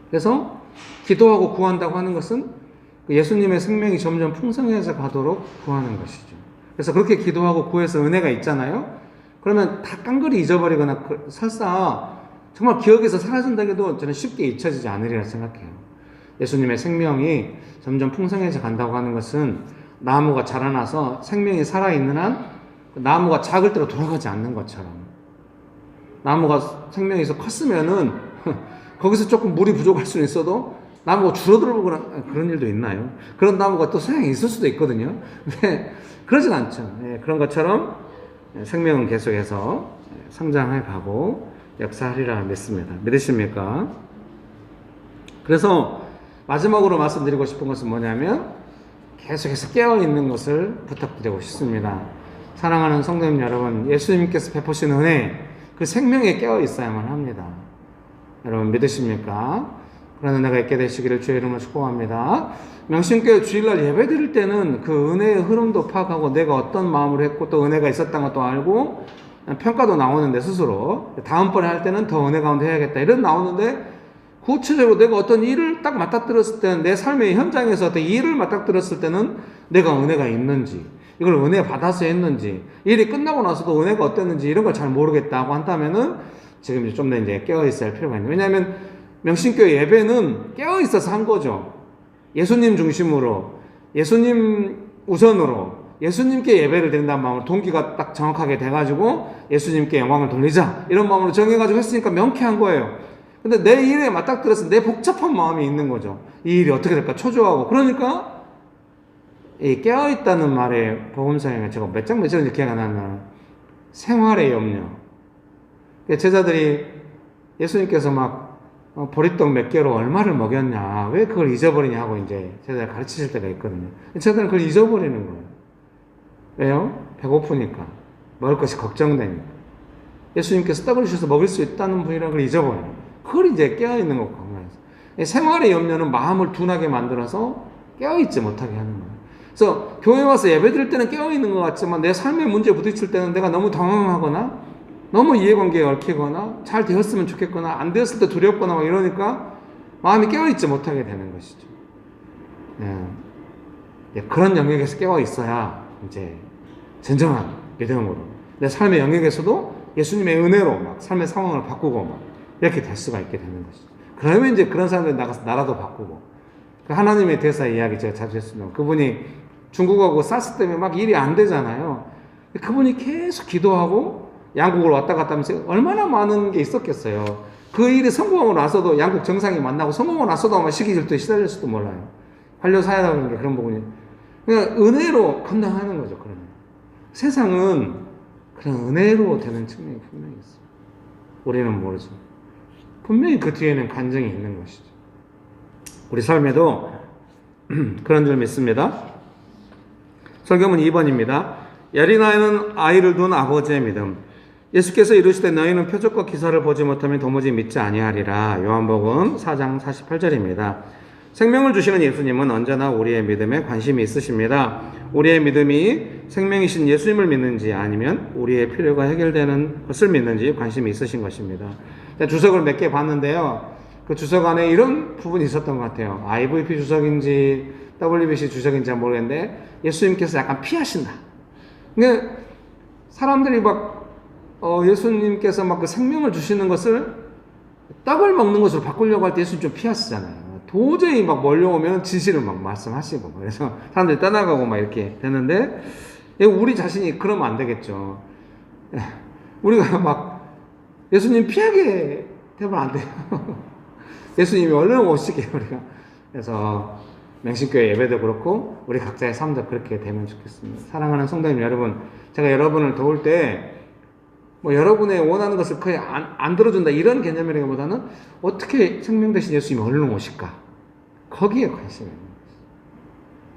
그래서 기도하고 구한다고 하는 것은 예수님의 생명이 점점 풍성해져 가도록 구하는 것이죠. 그래서 그렇게 기도하고 구해서 은혜가 있잖아요. 그러면 다 깡그리 잊어버리거나 설사 정말 기억에서 사라진다 해도 저는 쉽게 잊혀지지 않으리라 생각해요. 예수님의 생명이 점점 풍성해져 간다고 하는 것은 나무가 자라나서 생명이 살아있는 한 나무가 작을 대로 돌아가지 않는 것처럼, 나무가 생명이 있어 컸으면은 거기서 조금 물이 부족할 수는 있어도 나무가 줄어들고 그런 일도 있나요? 그런 나무가 또 소양이 있을 수도 있거든요. 근데 그러진 않죠. 그런 것처럼 생명은 계속해서 성장해 가고 역사하리라 믿습니다. 믿으십니까? 그래서 마지막으로 말씀드리고 싶은 것은 뭐냐면, 계속해서 깨어있는 것을 부탁드리고 싶습니다. 사랑하는 성도님 여러분, 예수님께서 베푸신 은혜, 그 생명에 깨어있어야만 합니다. 여러분 믿으십니까? 그런 은혜가 있게 되시기를 주의 이름으로 축복합니다. 명신교회 주일날 예배 드릴 때는 그 은혜의 흐름도 파악하고 내가 어떤 마음으로 했고 또 은혜가 있었다는 것도 알고 평가도 나오는데, 스스로 다음번에 할 때는 더 은혜 가운데 해야겠다 이런 나오는데, 구체적으로 내가 어떤 일을 딱 맞닥뜨렸을 때는, 내 삶의 현장에서 어떤 일을 맞닥뜨렸을 때는 내가 은혜가 있는지, 이걸 은혜 받아서 했는지, 일이 끝나고 나서도 은혜가 어땠는지 이런 걸 잘 모르겠다고 한다면은 지금 좀 더 이제 깨어 있어야 할 필요가 있는. 왜냐하면 명신교회 예배는 깨어 있어서 한 거죠. 예수님 중심으로, 예수님 우선으로, 예수님께 예배를 드린다는 마음으로 동기가 딱 정확하게 돼가지고 예수님께 영광을 돌리자 이런 마음으로 정해가지고 했으니까 명쾌한 거예요. 근데 내 일에 맞닥뜨려서 내 복잡한 마음이 있는 거죠. 이 일이 어떻게 될까 초조하고. 그러니까 이 깨어있다는 말에 복음서에 제가 몇 장 기억 안 나나, 생활의 염려. 제자들이 예수님께서 막 보리떡 몇 개로 얼마를 먹였냐, 왜 그걸 잊어버리냐 하고 이제 제자들 가르치실 때가 있거든요. 제자들은 그걸 잊어버리는 거예요. 왜요? 배고프니까, 먹을 것이 걱정되니까. 예수님께서 떡을 주셔서 먹을 수 있다는 분이라는 걸 잊어버려요. 그걸 이제 깨어있는 것 건강해서. 생활의 염려는 마음을 둔하게 만들어서 깨어있지 못하게 하는 거예요. 그래서 교회 와서 예배 드릴 때는 깨어있는 것 같지만 내 삶의 문제에 부딪힐 때는 내가 너무 당황하거나 너무 이해관계에 얽히거나 잘 되었으면 좋겠거나 안 되었을 때 두렵거나 막 이러니까 마음이 깨어있지 못하게 되는 것이죠. 예, 그런 영역에서 깨어있어야 이제 진정한 믿음으로 내 삶의 영역에서도 예수님의 은혜로 막 삶의 상황을 바꾸고 막 이렇게 될 수가 있게 되는 것이죠. 그러면 이제 그런 사람들이 나가서 나라도 바꾸고, 그 하나님의 대사 이야기 제가 자주 했습니다. 그분이 중국하고 사스 때문에 막 일이 안 되잖아요. 그분이 계속 기도하고 양국을 왔다 갔다 하면서 얼마나 많은 게 있었겠어요. 그 일이 성공하고 나서도 양국 정상이 만나고 성공하고 나서도 아마 시기 질투에 시달릴지도 몰라요. 관료 사회라는 게 그런 부분이. 그냥 은혜로 감당하는 거죠. 그러면 세상은 그런 은혜로 되는 측면이 분명히 있어요. 우리는 모르죠. 분명히 그 뒤에는 간증이 있는 것이죠. 우리 삶에도 그런 줄 믿습니다. 설교문 2번입니다. 여린아이는 아이를 둔 아버지의 믿음. 예수께서 이르시되 너희는 표적과 기사를 보지 못하면 도무지 믿지 아니하리라. 요한복음 4장 48절입니다. 생명을 주시는 예수님은 언제나 우리의 믿음에 관심이 있으십니다. 우리의 믿음이 생명이신 예수님을 믿는지 아니면 우리의 필요가 해결되는 것을 믿는지 관심이 있으신 것입니다. 주석을 몇 개 봤는데요. 그 주석 안에 이런 부분이 있었던 것 같아요. IVP 주석인지 WBC 주석인지 모르겠는데 예수님께서 약간 피하신다. 근데 사람들이 막 예수님께서 막 그 생명을 주시는 것을 떡을 먹는 것으로 바꾸려고 할 때 예수님 좀 피하시잖아요. 도저히 막 몰려오면 진실을 막 말씀하시고, 그래서 사람들이 떠나가고 막 이렇게 되는데, 우리 자신이 그러면 안 되겠죠. 우리가 막 예수님 피하게 되면 안 돼요. 예수님이 얼른 오시게 우리가. 그래서 맹신교회 예배도 그렇고 우리 각자의 삶도 그렇게 되면 좋겠습니다. 사랑하는 성도님 여러분, 제가 여러분을 도울 때 뭐 여러분의 원하는 것을 거의 안 들어준다 이런 개념이라기보다는 어떻게 생명 되신 예수님이 얼른 오실까, 거기에 관심이 있는 것이죠.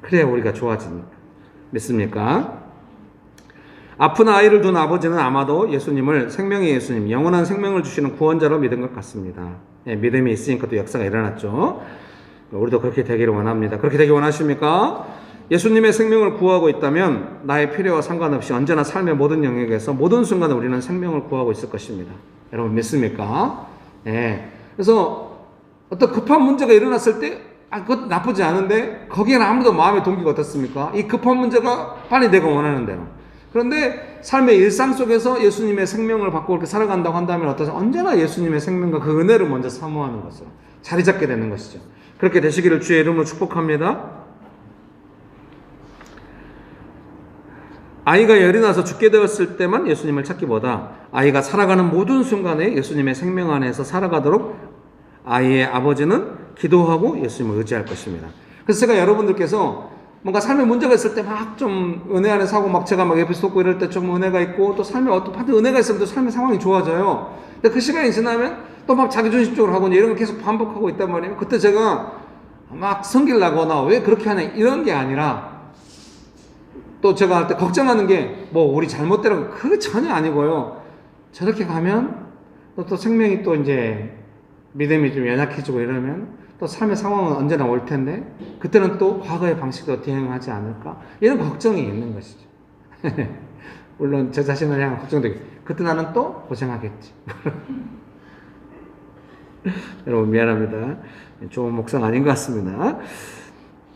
그래야 우리가 좋아지니까. 믿습니까? 아픈 아이를 둔 아버지는 아마도 예수님을 생명의 예수님, 영원한 생명을 주시는 구원자로 믿은 것 같습니다. 예, 믿음이 있으니까 또 역사가 일어났죠. 우리도 그렇게 되기를 원합니다. 그렇게 되기 원하십니까? 예수님의 생명을 구하고 있다면 나의 필요와 상관없이 언제나 삶의 모든 영역에서 모든 순간에 우리는 생명을 구하고 있을 것입니다. 여러분 믿습니까? 예. 그래서 어떤 급한 문제가 일어났을 때 그것도 나쁘지 않은데 거기에는 아무도 마음의 동기가 어떻습니까? 이 급한 문제가 빨리 내가 원하는 대로. 그런데 삶의 일상 속에서 예수님의 생명을 받고 그렇게 살아간다고 한다면 어떠세요? 언제나 예수님의 생명과 그 은혜를 먼저 사모하는 것으로 자리 잡게 되는 것이죠. 그렇게 되시기를 주의 이름으로 축복합니다. 아이가 열이 나서 죽게 되었을 때만 예수님을 찾기보다 아이가 살아가는 모든 순간에 예수님의 생명 안에서 살아가도록 아이의 아버지는 기도하고 예수님을 의지할 것입니다. 그래서 제가 여러분들께서 뭔가 삶에 문제가 있을 때 막 좀 은혜 안에서 하고 막 제가 막 예배 쏟고 이럴 때 좀 은혜가 있고 또 삶에 어떤 파트 은혜가 있으면 또 삶의 상황이 좋아져요. 근데 그 시간이 지나면 또 막 자기중심적으로 하고 이런 걸 계속 반복하고 있단 말이에요. 그때 제가 막 성질 나거나 왜 그렇게 하냐 이런 게 아니라 또 제가 할 때 걱정하는 게 뭐 우리 잘못되라고 그게 전혀 아니고요. 저렇게 가면 또 생명이 또 이제 믿음이 좀 연약해지고 이러면 또 삶의 상황은 언제나 올 텐데 그때는 또 과거의 방식대로 대응하지 않을까 이런 걱정이 있는 것이죠. 물론 제 자신을 향한 걱정도 있고 그때 나는 또 고생하겠지. 여러분 미안합니다. 좋은 목상 아닌 것 같습니다.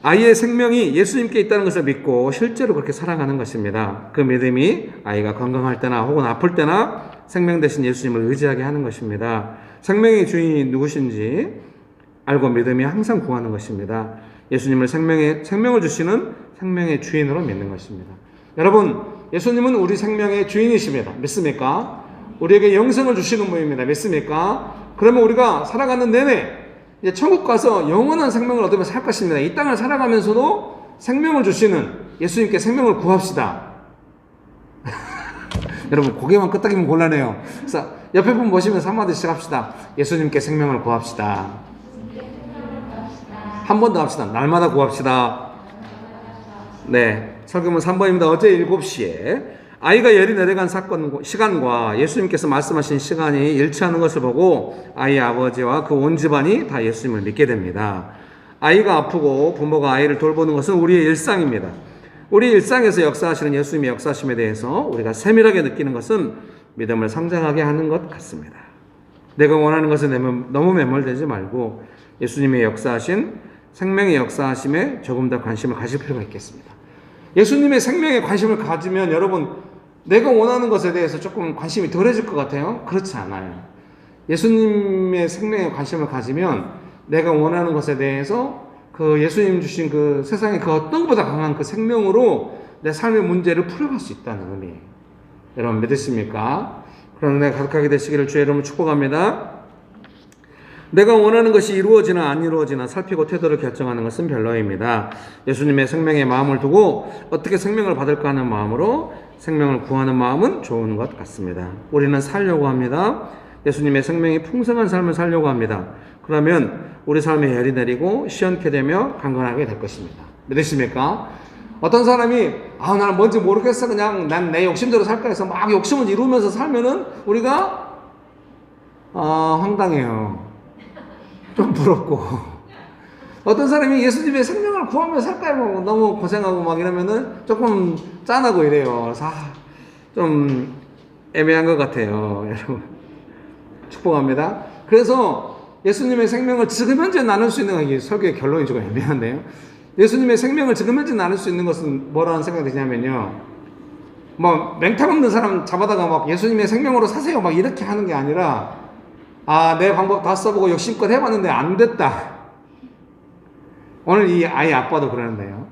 아이의 생명이 예수님께 있다는 것을 믿고 실제로 그렇게 살아가는 것입니다. 그 믿음이 아이가 건강할 때나 혹은 아플 때나 생명 대신 예수님을 의지하게 하는 것입니다. 생명의 주인이 누구신지 알고 믿음이 항상 구하는 것입니다. 예수님을 생명을 주시는 생명의 주인으로 믿는 것입니다. 여러분, 예수님은 우리 생명의 주인이십니다. 믿습니까? 우리에게 영생을 주시는 분입니다. 믿습니까? 그러면 우리가 살아가는 내내 이제 천국 가서 영원한 생명을 얻으며 살 것입니다. 이 땅을 살아가면서도 생명을 주시는 예수님께 생명을 구합시다. 여러분 고개만 끄덕이면 곤란해요. 그래서 옆에 분 보시면서 한마디씩 합시다. 예수님께 생명을 구합시다. 한 번 더 합시다. 날마다 구합시다. 네, 설교문 3번입니다. 어제 7시에 아이가 열이 내려간 시간과 예수님께서 말씀하신 시간이 일치하는 것을 보고 아이의 아버지와 그 온 집안이 다 예수님을 믿게 됩니다. 아이가 아프고 부모가 아이를 돌보는 것은 우리의 일상입니다. 우리 일상에서 역사하시는 예수님의 역사심에 대해서 우리가 세밀하게 느끼는 것은 믿음을 성장하게 하는 것 같습니다. 내가 원하는 것에 너무 매몰되지 말고 예수님의 역사하신 생명의 역사하심에 조금 더 관심을 가질 필요가 있겠습니다. 예수님의 생명에 관심을 가지면 여러분 내가 원하는 것에 대해서 조금 관심이 덜해질 것 같아요? 그렇지 않아요. 예수님의 생명에 관심을 가지면 내가 원하는 것에 대해서 그 예수님 주신 그 세상의 그 어떤 것보다 강한 그 생명으로 내 삶의 문제를 풀어갈 수 있다는 의미예요. 여러분 믿으십니까? 그런 은혜 가득하게 되시기를 주의 이름으로 축복합니다. 내가 원하는 것이 이루어지나 안 이루어지나 살피고 태도를 결정하는 것은 별로입니다. 예수님의 생명에 마음을 두고 어떻게 생명을 받을까 하는 마음으로 생명을 구하는 마음은 좋은 것 같습니다. 우리는 살려고 합니다. 예수님의 생명이 풍성한 삶을 살려고 합니다. 그러면 우리 삶에 열이 내리고 시원케 되며 강건하게 될 것입니다. 믿으십니까? 어떤 사람이 나는 뭔지 모르겠어 그냥 난 내 욕심대로 살까 해서 막 욕심을 이루면서 살면은 우리가 황당해요. 좀 부럽고. 어떤 사람이 예수님의 생명을 구하며 살까 뭐 너무 고생하고 막 이러면은 조금 짠하고 이래요. 그래서 좀 애매한 것 같아요. 여러분 축복합니다. 그래서 예수님의 생명을 지금 현재 나눌 수 있는 이 설교의 결론이 조금 애매한데요. 예수님의 생명을 지금 현재 나눌 수 있는 것은 뭐라는 생각이 드냐면요. 뭐 맹탕 없는 사람 잡아다가 막 예수님의 생명으로 사세요 막 이렇게 하는 게 아니라 내 방법 다 써보고 욕심껏 해봤는데 안 됐다. 오늘 이 아이 아빠도 그러는데요.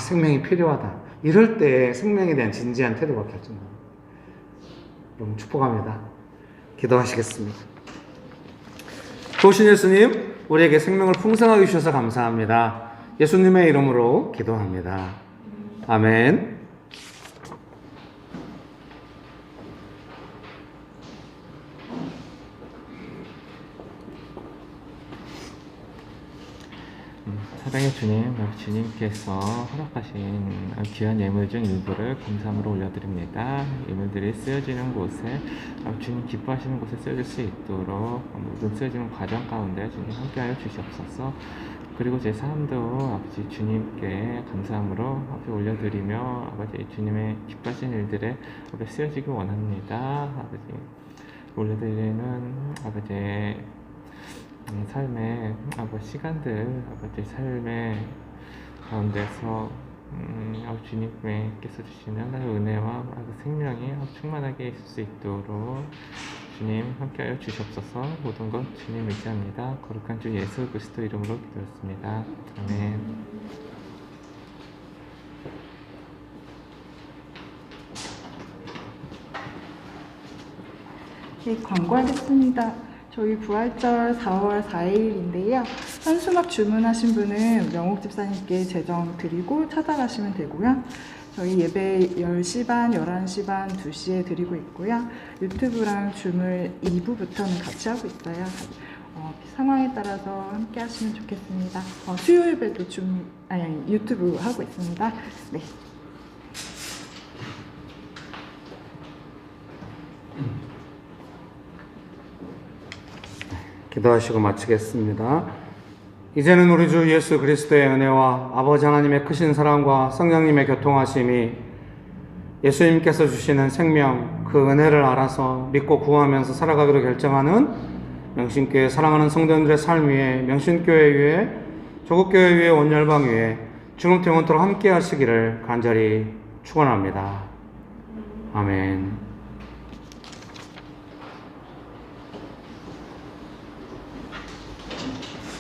생명이 필요하다. 이럴 때 생명에 대한 진지한 태도가 결정됩니다. 여러분 축복합니다. 기도하시겠습니다. 좋으신 예수님, 우리에게 생명을 풍성하게 주셔서 감사합니다. 예수님의 이름으로 기도합니다. 아멘. 사랑의 주님, 주님께서 허락하신 귀한 예물 중 일부를 감사함으로 올려드립니다. 예물들이 쓰여지는 곳에 주님 기뻐하시는 곳에 쓰여질 수 있도록 모든 쓰여지는 과정 가운데 주님 함께하여 주시옵소서. 그리고 제 삶도 아버지 주님께 감사함으로 올려드리며 아버지 주님의 기뻐하시는 일들에 쓰여지기 원합니다. 아버지 올려드리는 아버지 삶의 시간들 아버지 삶의 가운데서 주님께서 주시는 은혜와 생명이 충만하게 있을 수 있도록 주님 함께하여 주시옵소서. 모든 것 주님 의지합니다. 거룩한 주 예수 그리스도 이름으로 기도했습니다. 아멘. 네, 광고하겠습니다. 저희 부활절 4월 4일인데요. 현수막 주문하신 분은 명옥 집사님께 재정 드리고 찾아가시면 되고요. 저희 예배 10시 반, 11시 반, 2시에 드리고 있고요. 유튜브랑 줌을 2부부터는 같이 하고 있어요. 상황에 따라서 함께 하시면 좋겠습니다. 수요 예배도 유튜브 하고 있습니다. 네. 기도하시고 마치겠습니다. 이제는 우리 주 예수 그리스도의 은혜와 아버지 하나님의 크신 사랑과 성령님의 교통하심이 예수님께서 주시는 생명 그 은혜를 알아서 믿고 구하면서 살아가기로 결정하는 명신교회 사랑하는 성도님들의 삶 위에 명신교회 위에 조국교회 위에 온열방 위에 지금부터 영원토록 함께 하시기를 간절히 축원합니다. 아멘.